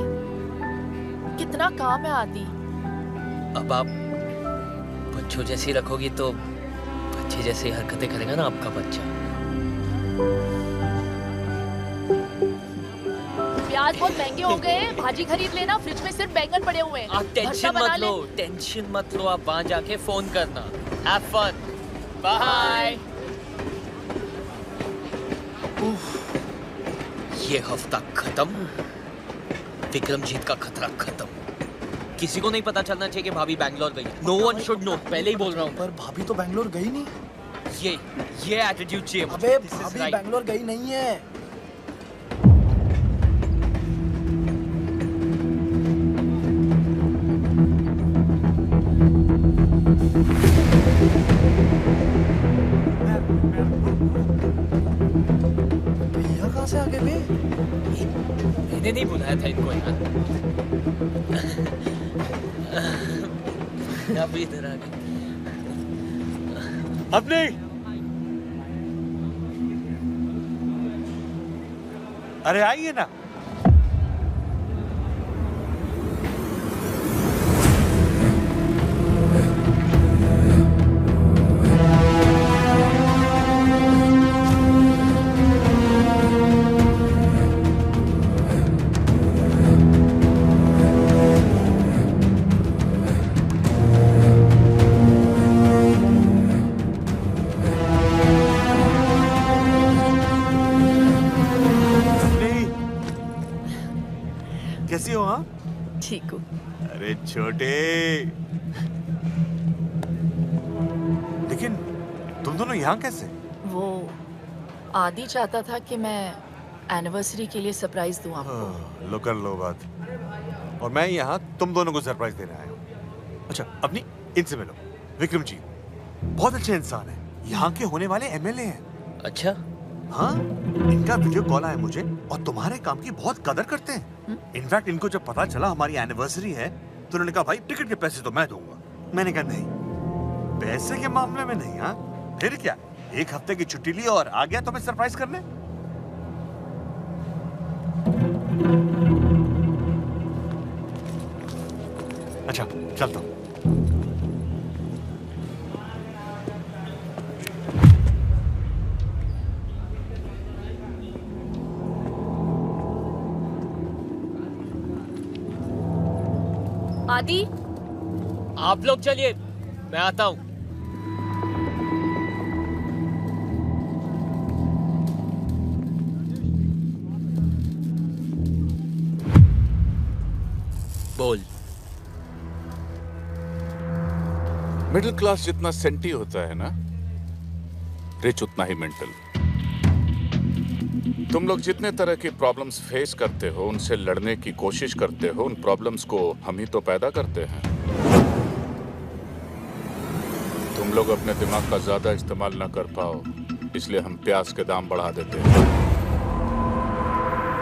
कितना काम है आदि। अब आप बच्चों जैसी रखोगी तो बच्चे जैसी हरकतें करेगा ना आपका बच्चा। प्याज बहुत महंगे हो गए हैं, भाजी खरीद लेना, फ्रिज में सिर्फ बैंगन पड़े हुए हैं। आप टेंशन मत लो, टेंशन मत लो, आप वहां जाके फोन करना। Have fun, bye. ये हफ्ता खत्म, विक्रमजीत का खतरा खत्म। किसी को नहीं पता चलना चाहिए कि भाभी बैंगलोर गई। नो वन शुड नो, पहले ही बोल रहा हूँ। पर भाभी तो बैंगलोर गई नहीं। ये एटीट्यूड चाहिए। अबे भाभी बैंगलोर गई नहीं है। भैया कहाँ से आ गए बे? मैंने नहीं बुलाया था इनको यार। अब इधर आ गए। अब नहीं। अरे आइए ना। कैसी हो? हाँ ठीक हूँ। अरे छोटे, लेकिन तुम दोनों यहाँ कैसे? वो आदि चाहता था कि मैं एनिवर्सरी के लिए सरप्राइज दूं आपको। लो कर लो बात। और मैं यहाँ तुम दोनों को सरप्राइज देने आया हूँ। अच्छा अपनी इनसे मिलो। विक्रम जी बहुत अच्छे इंसान है, यहाँ के होने वाले एमएलए हैं। अच्छा? हाँ, इनका वीडियो कॉल आया मुझे और तुम्हारे काम की बहुत कदर करते हैं। इनफैक्ट इनको जब पता चला हमारी एनिवर्सरी है तो उन्होंने कहा भाई टिकट के पैसे तो मैं दूंगा। मैंने कहा नहीं, पैसे के मामले में नहीं। हाँ फिर क्या, एक हफ्ते की छुट्टी ली और आ गया तुम्हें सरप्राइज करने। अच्छा चलता हूँ। आदि आप लोग चलिए, मैं आता हूं। बोल। मिडिल क्लास जितना सेंटी होता है ना, रिच उतना ही मेंटल। तुम लोग जितने तरह की प्रॉब्लम्स फेस करते हो, उनसे लड़ने की कोशिश करते हो, उन प्रॉब्लम्स को हम ही तो पैदा करते हैं। तुम लोग अपने दिमाग का ज्यादा इस्तेमाल ना कर पाओ, इसलिए हम प्याज के दाम बढ़ा देते हैं।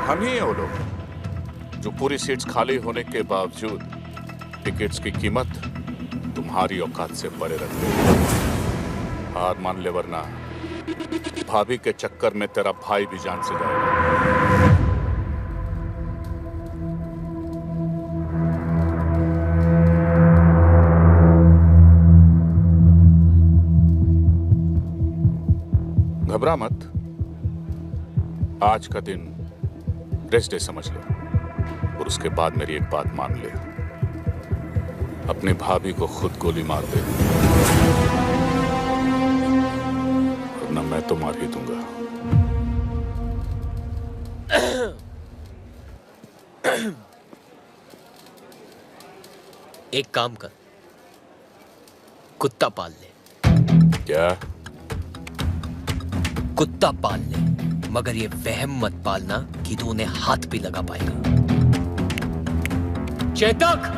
हम ही वो लोग जो पूरी सीट्स खाली होने के बावजूद टिकट्स की कीमत तुम्हारी औकात से परे रखते हैं। हार मान ले वरना भाभी के चक्कर में तेरा भाई भी जान से जाएगा। घबरा मत, आज का दिन रेस्ट डे समझ लो और उसके बाद मेरी एक बात मान ले, अपनी भाभी को खुद गोली मार दे वरना मैं तो मार ही दूंगा। एक काम कर, कुत्ता पाल ले। क्या? कुत्ता पाल ले, मगर ये वहम मत पालना कि तू उन्हें हाथ भी लगा पाएगा। चेतक!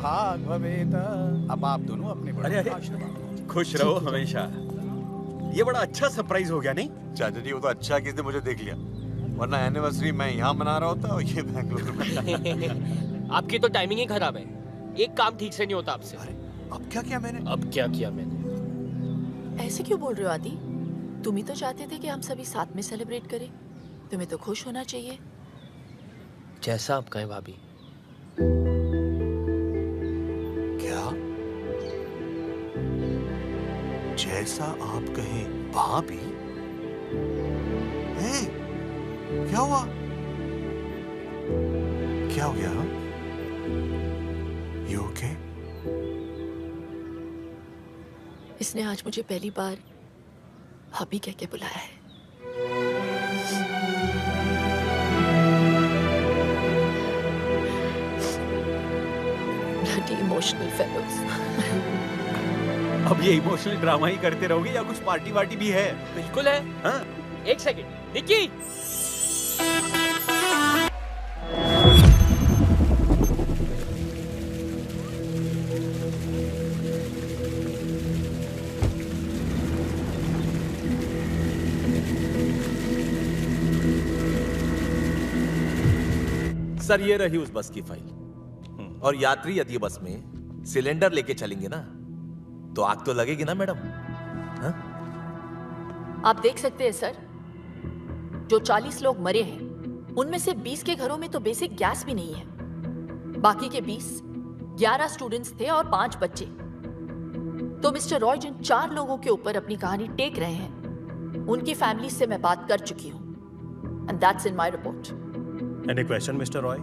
भाग भवेत। अब आप दोनों अपने अरे अरे खुश रहो हमेशा। ये बड़ा अच्छा सरप्राइज हो गया नहीं? चाचा जी वो तो अच्छा किसने मुझे देख लिया, वरना एनिवर्सरी मैं यहाँ मना रहा होता और ये बेंगलुरु में। आपकी तो टाइमिंग ही खराब है, एक काम ठीक से नहीं होता आपसे। अब क्या किया मैंने? अब क्या किया मैंने? ऐसे क्यों बोल रहे हो आदि? तुम ही तो चाहते थे कि हम सभी साथ में सेलिब्रेट करें। तुम्हें तो खुश होना चाहिए। जैसा आप कहें भाभी। क्या? जैसा आप कहें भाभी? क्या हुआ? क्या हो गया? You okay? इसने आज मुझे पहली बार भाभी कह के बुलाया है। Bloody emotional fellows. अब ये इमोशनल ड्रामा ही करते रहोगे या कुछ पार्टी वार्टी भी है? बिल्कुल है। हाँ? एक सेकंड, निक्की। सर ये रही उस बस की फाइल। और यात्री यदि बस में सिलेंडर लेके चलेंगे ना तो आग तो लगेगी ना मैडम? हाँ? आप देख सकते हैं सर, जो 40 लोग मरे हैं उनमें से 20 के घरों में तो बेसिक गैस भी नहीं है। बाकी के 20 11 स्टूडेंट्स थे और 5 बच्चे। तो मिस्टर रॉय जिन 4 लोगों के ऊपर अपनी कहानी टेक रहे हैं उनकी फैमिली से मैं बात कर चुकी हूं, and that's in my report. Any question, Mr. Roy?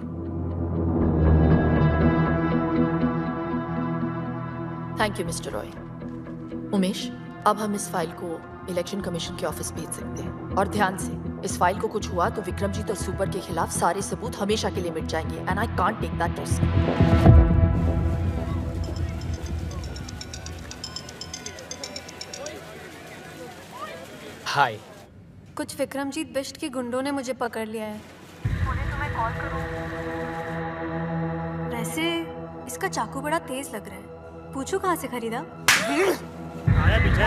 Thank you mister Roy. Umesh, अब हम इस फाइल को इलेक्शन कमीशन के ऑफिस भेज सकते हैं। और ध्यान से, इस फाइल को कुछ हुआ तो विक्रमजीत और सुपर के खिलाफ सारे सबूत हमेशा के लिए मिट जाएंगे, and I can't take that risk. Hi. कुछ विक्रमजीत बिष्ट के गुंडों ने मुझे पकड़ लिया है। बोले तो मैं कॉल करूं। वैसे इसका चाकू बड़ा तेज लग रहा है, पूछो कहाँ से खरीदा? आया पीछे।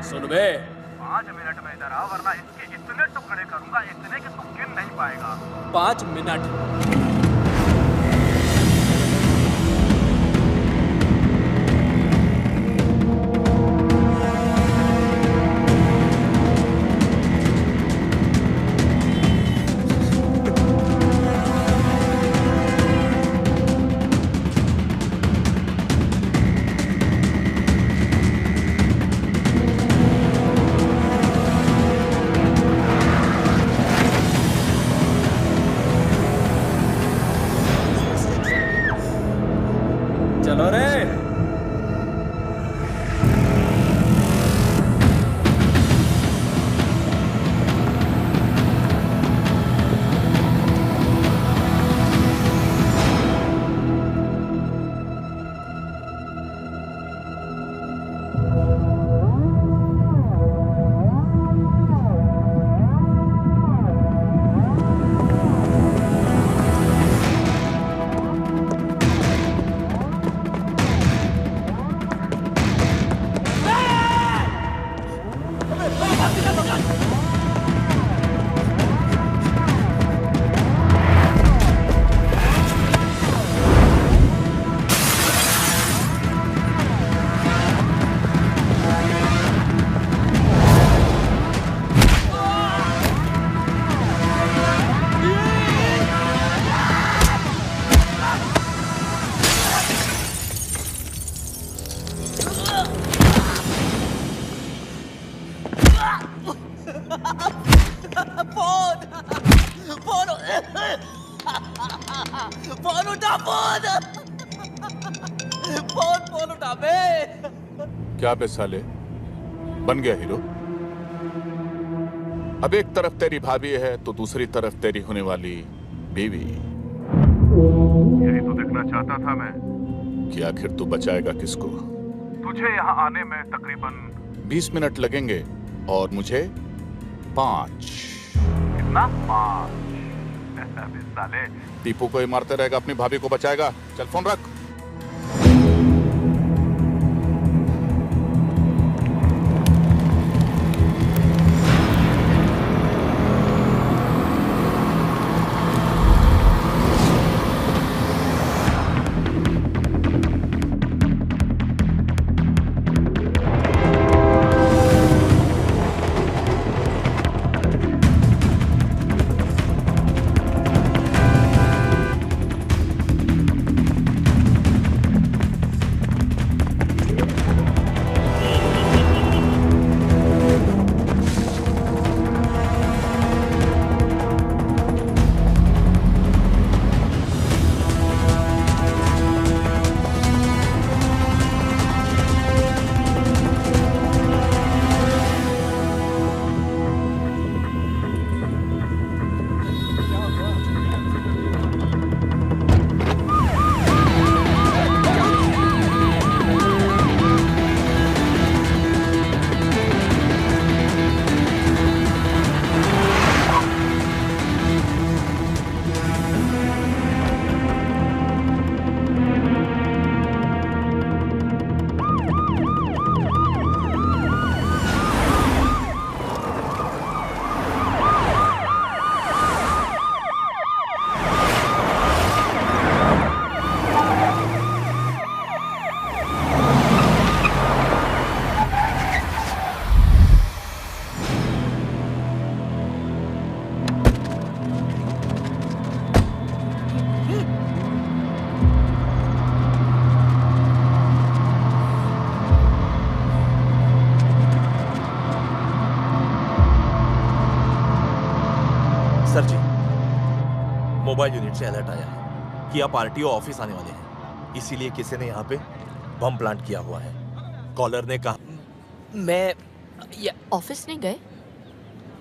सुन बे, 5 मिनट में इधर आ, वरना इसके इतने टुकड़े करूंगा, इतने कि तू गिन नहीं पाएगा। 5 मिनट। चलो रे। फोन उठा, फोन उठा बे। क्या बे साले, बन गया हीरो? अब एक तरफ तेरी भाभी है तो दूसरी तरफ तेरी होने वाली बीवी। यही तो देखना चाहता था मैं, कि आखिर तू बचाएगा किसको? तुझे यहाँ आने में तकरीबन 20 मिनट लगेंगे और मुझे 5। कितना? 5। साले। टीपू को ही मारते रहेगा, अपनी भाभी को बचाएगा। चल फोन रख। सर जी, मोबाइल यूनिट से अलर्ट आया है कि आप आरटीओ ऑफिस आने वाले हैं, इसीलिए किसी ने यहाँ पे बम प्लांट किया हुआ है। कॉलर ने कहा मैं ऑफिस नहीं गए?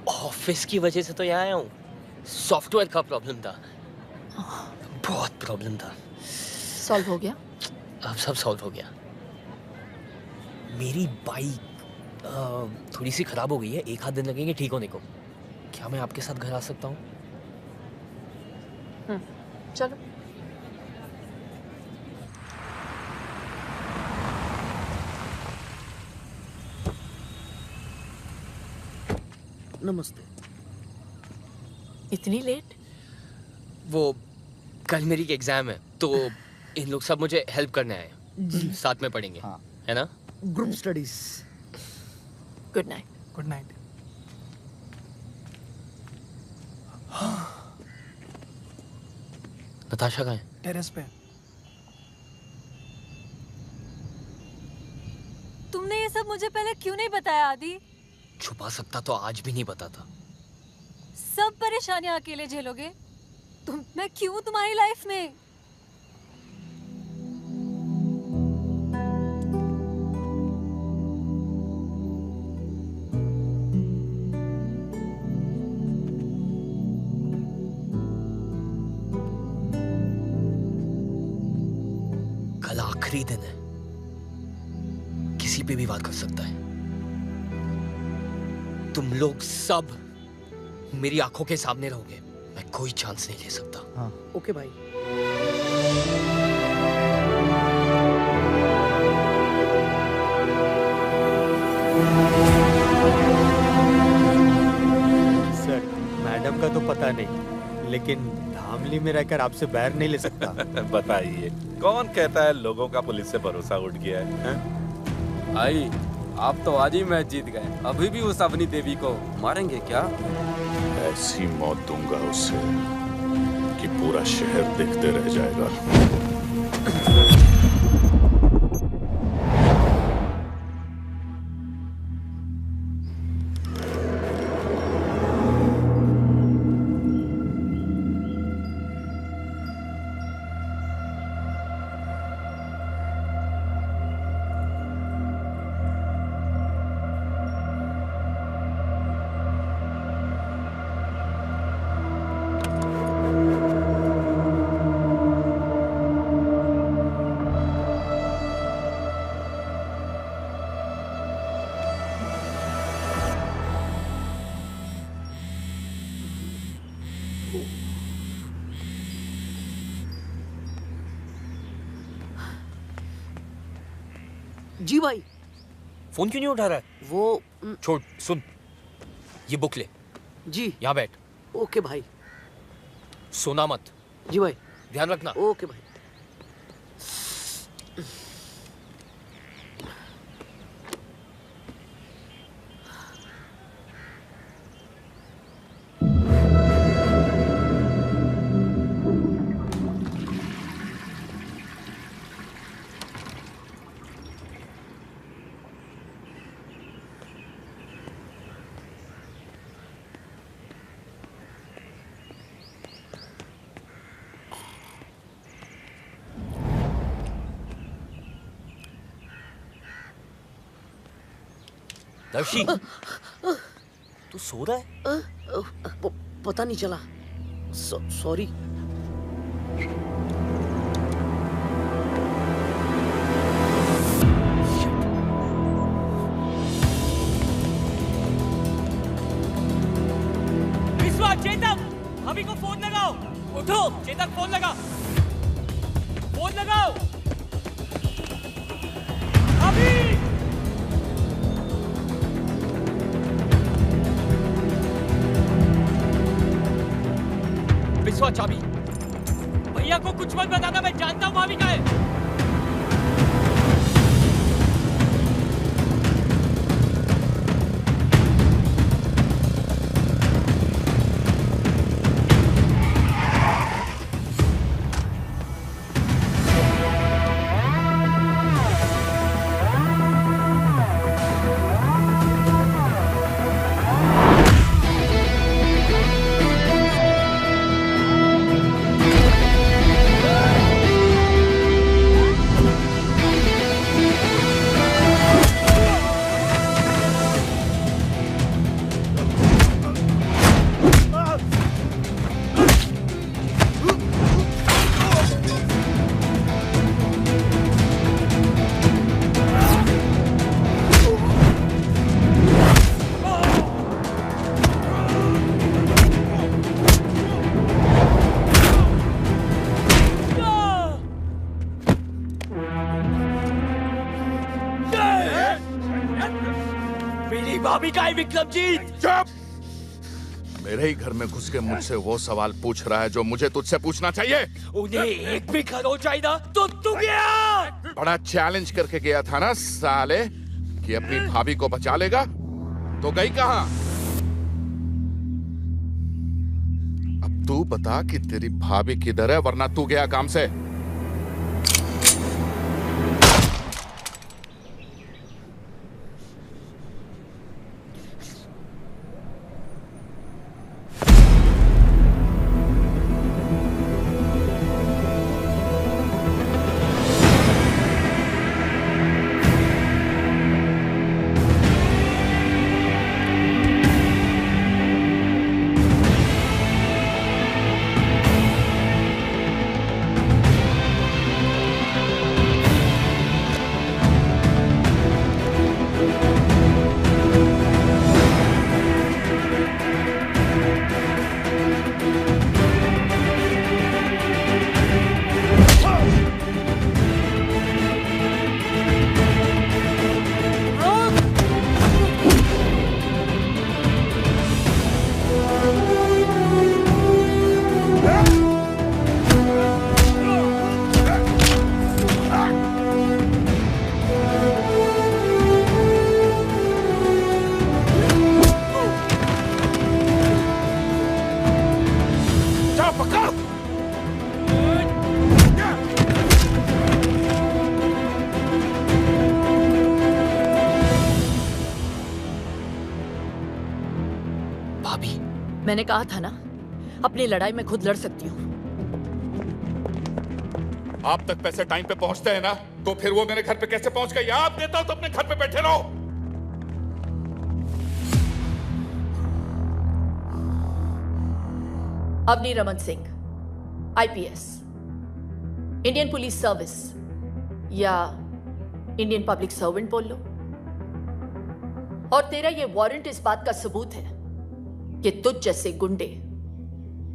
ऑफिस की वजह से तो यहाँ आया हूँ। सॉफ्टवेयर का प्रॉब्लम था, बहुत प्रॉब्लम था। सॉल्व हो गया? अब सब सॉल्व हो गया। मेरी बाइक थोड़ी सी खराब हो गई है, 1 आध दिन लगेंगे ठीक होने को। क्या मैं आपके साथ घर आ सकता हूँ? चलो। नमस्ते। इतनी लेट? वो कल मेरी एग्जाम है तो इन लोग सब मुझे हेल्प करने आए हैं। साथ में पढ़ेंगे, है ना? Group studies. Good night. Good night. Natasha कहाँ है? टेरेस पे। तुमने ये सब मुझे पहले क्यों नहीं बताया आदि? छुपा सकता तो आज भी नहीं बताता। सब परेशानियां अकेले झेलोगे? मैं क्यों तुम्हारी लाइफ में? कल आखिरी दिन है, किसी पे भी बात कर सकता है। तुम लोग सब मेरी आंखों के सामने रहोगे, मैं कोई चांस नहीं ले सकता। हाँ। ओके भाई। सर, मैडम का तो पता नहीं, लेकिन धामली में रहकर आपसे बैर नहीं ले सकता। बताइए, कौन कहता है लोगों का पुलिस से भरोसा उठ गया है? भाई, आप तो आज ही मैच जीत गए, अभी भी उस अवनी देवी को मारेंगे क्या? ऐसी मौत दूंगा उसे कि पूरा शहर देखते रह जाएगा। जी भाई। फोन क्यों नहीं उठा रहा है? वो छोड़, सुन, ये बुक ले। जी। यहाँ बैठ। ओके भाई। सोना मत। जी भाई। ध्यान रखना। ओके भाई। दर्शी, तू सो रहा है? पता नहीं चला। सॉरी। विश्वा, चेतक, अभी को फोन लगाओ। उठो, चेतक, फोन लगा। फोन लगाओ। अभी। विश्वा, चाबी। भैया को कुछ मत बताना, मैं जानता हूँ भाभी का है। भाभी का है विक्रमजीत। चुप! मेरे ही घर में घुस के मुझसे वो सवाल पूछ रहा है जो मुझे तुझसे पूछना चाहिए। उन्हें एक भी खरोच आई ना तो तू गया। बड़ा चैलेंज करके गया था ना साले कि अपनी भाभी को बचा लेगा, तो गई कहां? अब तू बता कि तेरी भाभी किधर है, वरना तू गया काम से। मैंने कहा था ना, अपनी लड़ाई में खुद लड़ सकती हूँ। आप तक पैसे टाइम पे पहुंचते हैं ना, तो फिर वो मेरे घर पे कैसे पहुंच गई? आप देता हूं तो अपने घर पे बैठे रहो। Avni Raman Singh, IPS, Indian police service या इंडियन पब्लिक सर्वेंट बोल लो। और तेरा ये वारंट इस बात का सबूत है कि तुझ जैसे गुंडे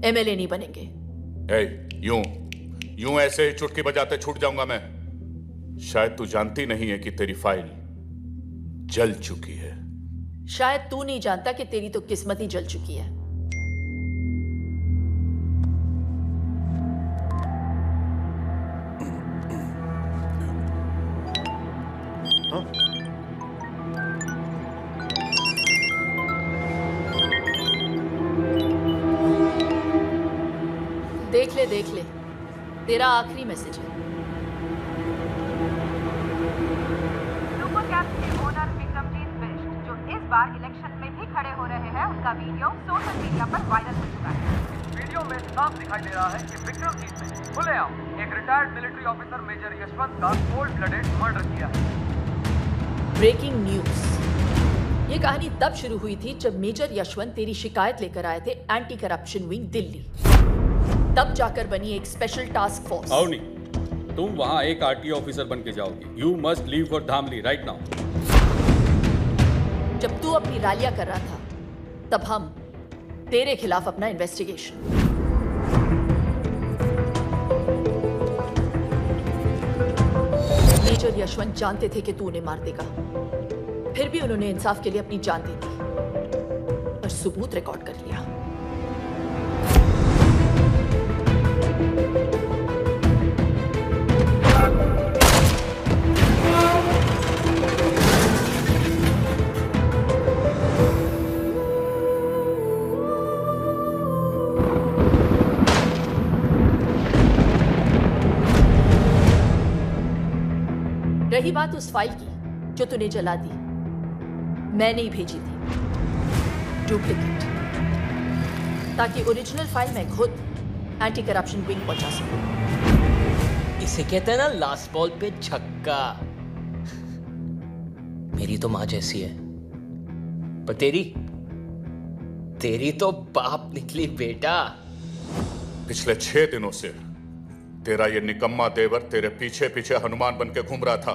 एमएलए नहीं बनेंगे। यूं ऐसे ही चुटकी बजाते छूट जाऊंगा मैं? शायद तू जानती नहीं है कि तेरी फाइल जल चुकी है। शायद तू नहीं जानता कि तेरी तो किस्मत ही जल चुकी है। देख ले, तेरा आखिरी मैसेज है। सुपर कैप्स के ओनर विक्रमजीत बिष्ट, जो इस बार इलेक्शन में भी खड़े हो रहे हैं, उनका वीडियो सोशल मीडिया पर वायरल हो चुका है। वीडियो में साफ दिखाई दे रहा है कि विक्रमजीत ने खुलेआम एक retired military officer major Yashwant का कोल्ड ब्लडेड मर्डर किया है। Breaking news. ये कहानी तब शुरू हुई थी जब मेजर यशवंत तेरी शिकायत लेकर आए थे एंटी करप्शन विंग दिल्ली। तब जाकर बनी एक स्पेशल टास्क फोर्स। अवनी, तुम वहां एक आरटीओ ऑफिसर बन के जाओगी। You must leave for Dhamli right now. जब तू अपनी रैलियां कर रहा था, तब हम तेरे खिलाफ अपना इन्वेस्टिगेशन। मेजर यशवंत जानते थे कि तू उन्हें मार देगा, फिर भी उन्होंने इंसाफ के लिए अपनी जान दे दी और सबूत रिकॉर्ड कर लिया। रही बात उस फाइल की जो तूने जला दी, मैंने ही भेजी थी डुप्लीकेट, ताकि ओरिजिनल फाइल मैं खुद एंटी करप्शन विंग पहुंचा सकूं। इसे कहते हैं ना लास्ट बॉल पे छक्का। मेरी तो मां जैसी है, पर तेरी तो बाप निकली बेटा। पिछले 6 दिनों से तेरा ये निकम्मा देवर तेरे पीछे पीछे हनुमान बन के घूम रहा था,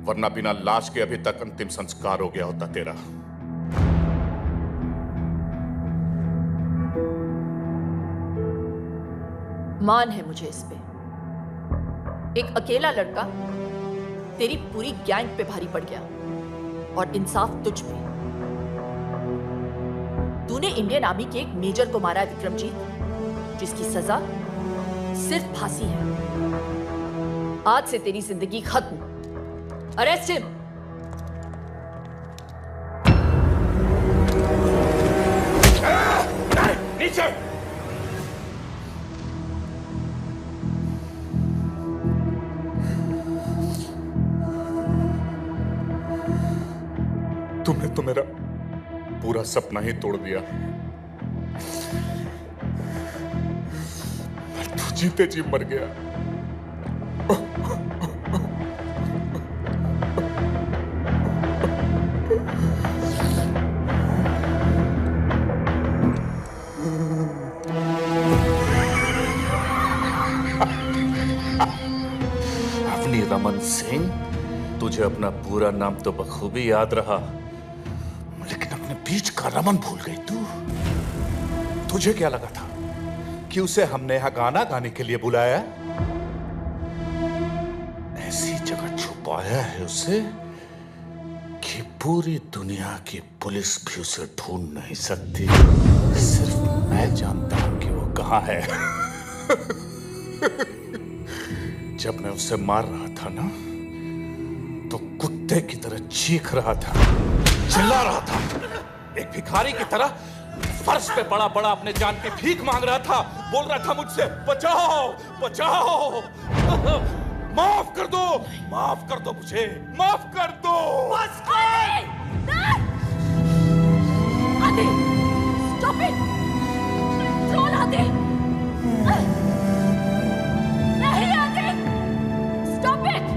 वरना बिना लाश के अभी तक अंतिम संस्कार हो गया होता तेरा। मान है मुझे इस पे। एक अकेला लड़का तेरी पूरी गैंग पे भारी पड़ गया और इंसाफ तुझ पे। तूने इंडियन आर्मी के एक मेजर को मारा है विक्रमजीत, जिसकी सजा सिर्फ फांसी है। आज से तेरी जिंदगी खत्म। Arrest him. नीचे। तुमने तो मेरा पूरा सपना ही तोड़ दिया। तू जीते जी मर गया। अवनी रमन सिंह, तुझे अपना पूरा नाम तो बखूबी याद रहा, लेकिन अपने बीच का रमन भूल गई तू। तुझे क्या लगा था कि उसे हमने यहां गाना गाने के लिए बुलाया? ऐसी जगह छुपाया है उसे कि पूरी दुनिया की पुलिस भी उसे ढूंढ नहीं सकती। सिर्फ मैं जानता हूं कि वो कहां है। जब मैं उसे मार रहा था ना, तो कुत्ते की तरह चीख रहा था, चिल्ला रहा था, एक भिखारी की तरह फर्श पे पड़ा पड़ा अपने जान की भीख मांग रहा था, बोल रहा था मुझसे बचाओ बचाओ, माफ कर दो मुझे, माफ कर दो। बस आदि, स्टॉप इट, कंट्रोल आदि, नहीं आदि, स्टॉप इट।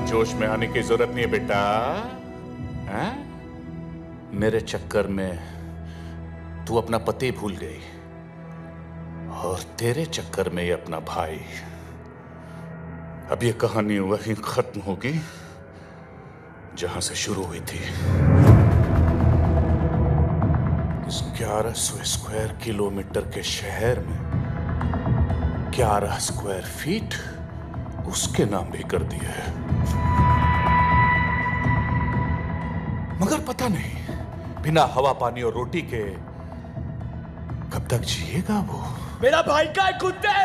जोश में आने की जरूरत नहीं है बेटा। हैं? मेरे चक्कर में तू अपना पति भूल गई और तेरे चक्कर में ये अपना भाई। अब ये कहानी वहीं खत्म होगी जहां से शुरू हुई थी। इस 1100 स्क्वायर किलोमीटर के शहर में 11 स्क्वायर फीट उसके नाम भी कर दिए है। मगर पता नहीं बिना हवा पानी और रोटी के कब तक जिएगा वो। मेरा भाई का है कुत्ते।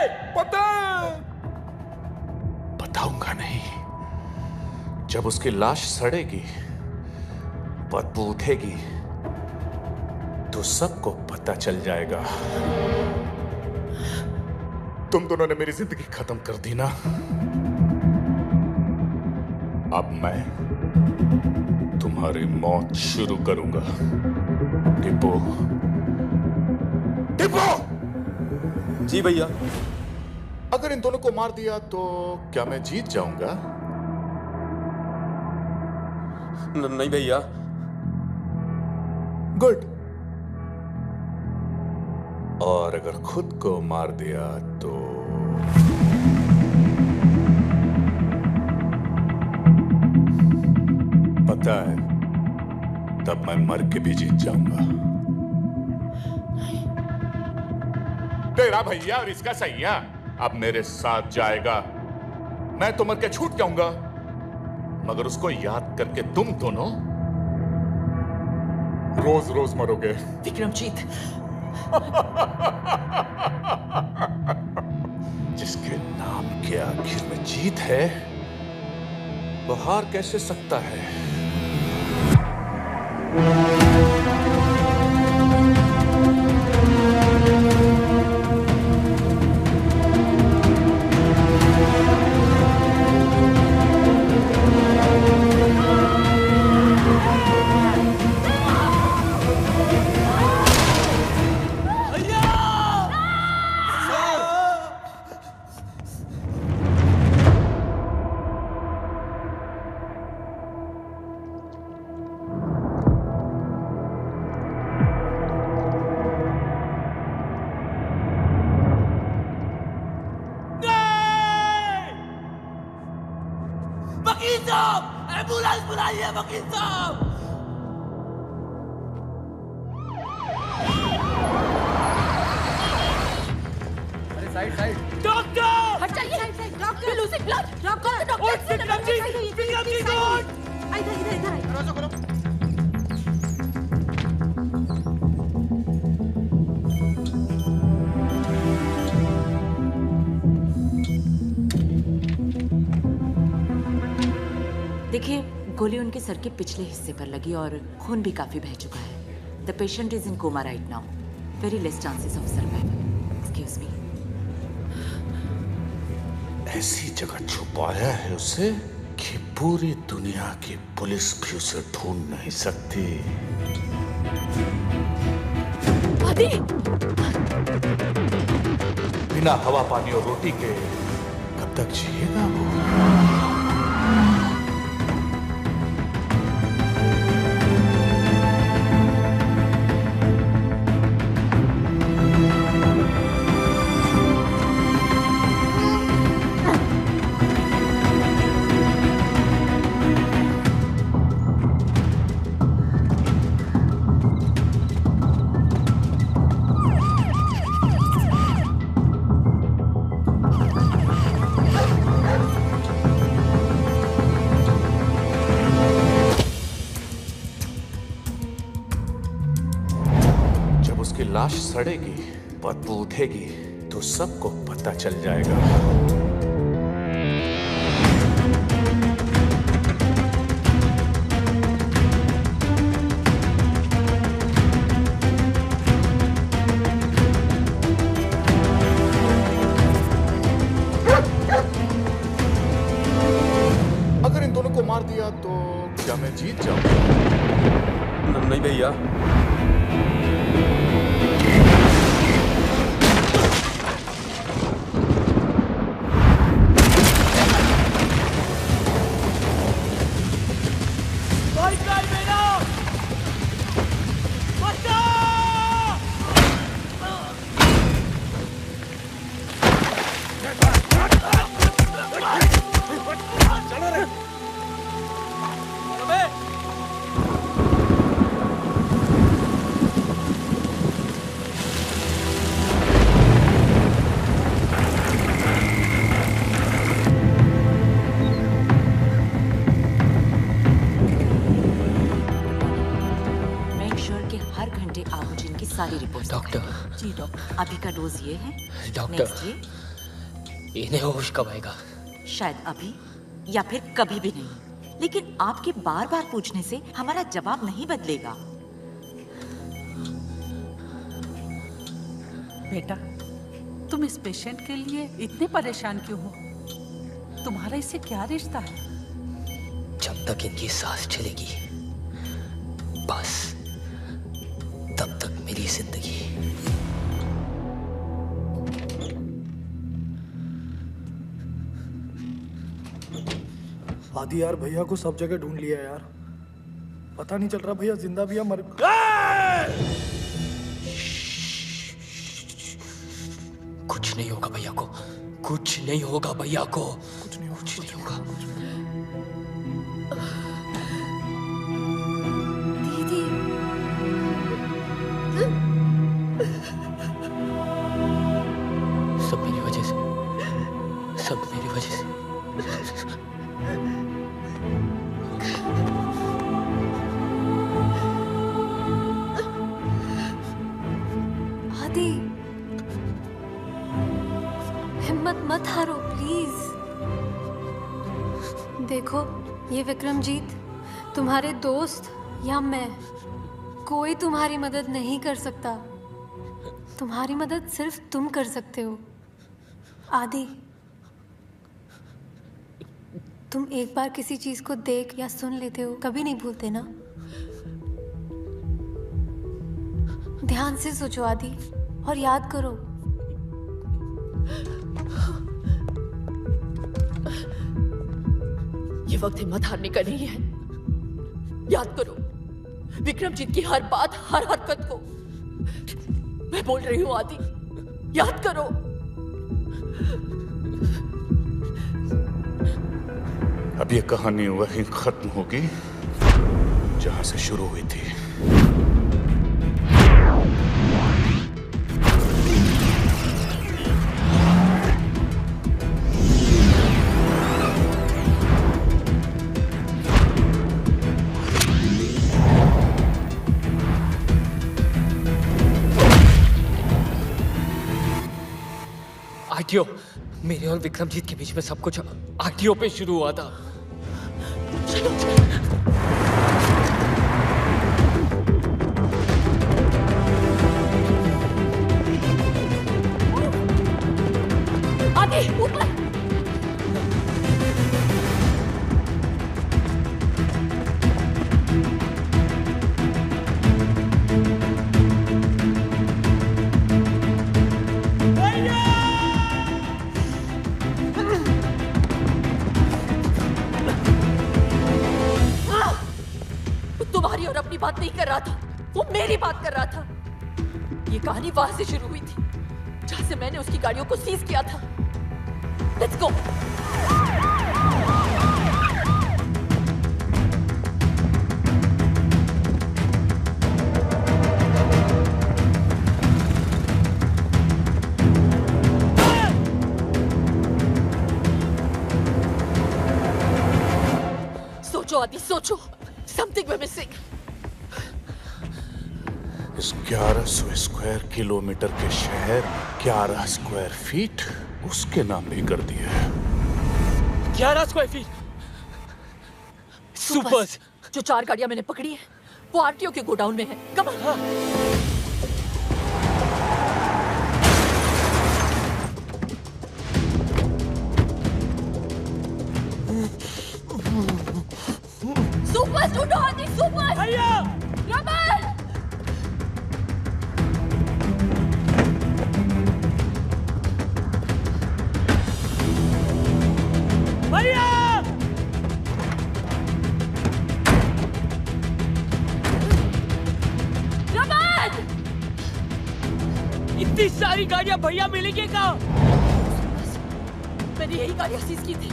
बताऊंगा नहीं। जब उसकी लाश सड़ेगी, बदबू उठेगी, तो सबको पता चल जाएगा। तुम दोनों ने मेरी जिंदगी खत्म कर दी ना। अब मैं तुम्हारी मौत शुरू करूंगा। टिप्पो, टिप्पो! जी भैया। अगर इन दोनों को मार दिया तो क्या मैं जीत जाऊंगा? नहीं भैया। गुड। और अगर खुद को मार दिया तो पता है, तब मैं मर के भी जीत जाऊंगा। तेरा भैया और इसका सैया अब मेरे साथ जाएगा। मैं तो मर के छूट जाऊंगा, मगर उसको याद करके तुम दोनों रोज रोज मरोगे। विक्रमजीत, जिसके नाम के आखिर में जीत है, वो हार कैसे सकता है? वकील साहब, एम्बुलेंस बुलाइए वकील साहब। अरे साइड साइड। डॉक्टर हट जाइए। Doctor losing blood. Doctor Vikramjit उठ। इधर इधर दरवाजा खोलो। देखिए, गोली उनके सर के पिछले हिस्से पर लगी और खून भी काफी बह चुका है। The patient is in coma right now. Very less chances of survival. Excuse me. ऐसी जगह छुपाया है उसे कि पूरी दुनिया की पुलिस भी उसे ढूंढ नहीं सकती। आदि! बिना हवा पानी और रोटी के कब तक जिएगा वो? लाश सड़ेगी, बदबू उठेगी, तो सबको पता चल जाएगा। अगर इन दोनों को मार दिया तो क्या मैं जीत जाऊंगा? नहीं भैया। डॉक्टर। जी डॉक्टर, अभी का डोज ये है। डॉक्टर, नेक्स्ट ये। इन्हें होश कब आएगा? शायद अभी या फिर कभी भी नहीं, लेकिन आपके बार बार पूछने से हमारा जवाब नहीं बदलेगा। बेटा, तुम इस पेशेंट के लिए इतने परेशान क्यों हो? तुम्हारा इससे क्या रिश्ता है? जब तक इनकी सांस चलेगी, बस तब तक मेरी जिंदगी। आदि यार, भैया को सब जगह ढूंढ लिया यार, पता नहीं चल रहा भैया जिंदा भी या मर। कुछ नहीं होगा भैया को, कुछ नहीं होगा भैया को, कुछ नहीं होगा। दीदी, सब मेरी वजह से, सब मेरी वजह से। आदि, हिम्मत मत हारो प्लीज। देखो, ये विक्रमजीत, तुम्हारे दोस्त या मैं, कोई तुम्हारी मदद नहीं कर सकता। तुम्हारी मदद सिर्फ तुम कर सकते हो। आदि, तुम एक बार किसी चीज को देख या सुन लेते हो, कभी नहीं भूलते ना? ध्यान से सोचो आदि, और याद करो। ये वक्त हिम्मत हारने का नहीं है। याद करो विक्रमजीत की हर बात, हर हरकत को। मैं बोल रही हूँ आदि, याद करो। अब ये कहानी वहीं खत्म होगी जहां से शुरू हुई थी। आरटीओ, मेरे और विक्रमजीत के बीच में सब कुछ आरटीओ पे शुरू हुआ था। आगे ऊपर। तुम्हारी और अपनी बात नहीं कर रहा था, वो मेरी बात कर रहा था। ये कहानी वहां से शुरू हुई थी जहां से मैंने उसकी गाड़ियों को सीज किया था। Let's go. सोचो आदि, सोचो। Something we're missing. इस 1100 स्क्वायर किलोमीटर के शहर 11 स्क्वायर फीट उसके नाम भी कर दिया है। 11 स्क्वायर फीट सुपर्स। जो 4 गाड़ियां मैंने पकड़ी है वो आरटीओ के गोडाउन में है। Come on. सुपर ढूंढो आदि, सुपर। भैया रमन, भैया रमन, इतनी सारी गाड़ियां भैया मिलेंगे कहाँ? मैंने यही गाड़ियां सीज की थी।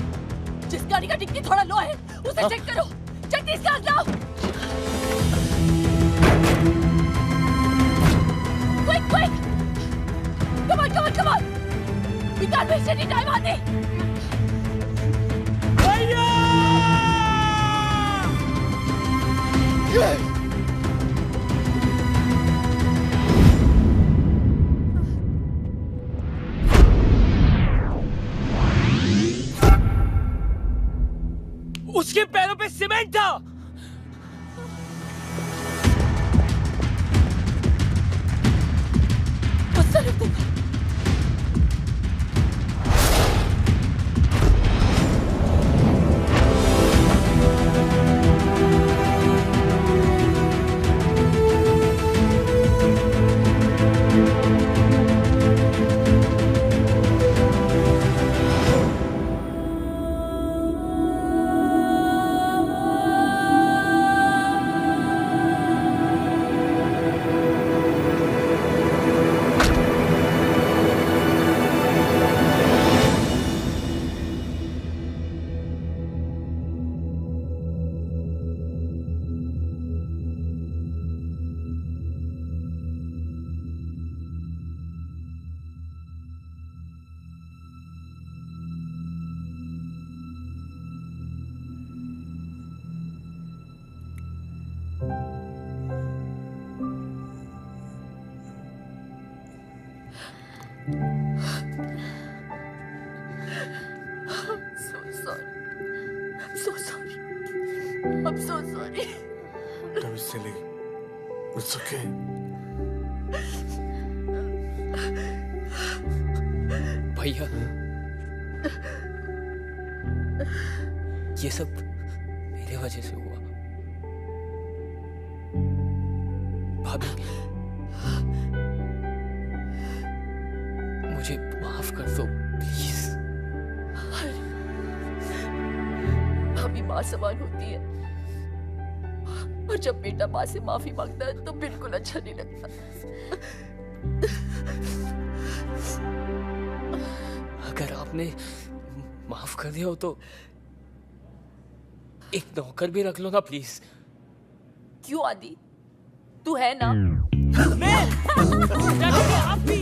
जिस गाड़ी का डिक्की थोड़ा लो है उसे चेक करो। जल्दी इसका लाओ। Quick, quick! Come on, come on, come on! We can't waste any time, Adi! भैया! एक्सपेरिमेंट था। गुस्सा रख दूंगा। I'm so sorry. Don't be silly. It's okay. भैया, ये सब मेरे वजह से हुआ। भाभी, मुझे माफ कर दो प्लीज। भाभी माँ समान होती है, और जब बेटा माँ से माफी मांगता है तो बिल्कुल अच्छा नहीं लगता। अगर आपने माफ कर दिया हो तो एक नौकर भी रख लो ना प्लीज। क्यों आदि, तू है ना? मैं आप भी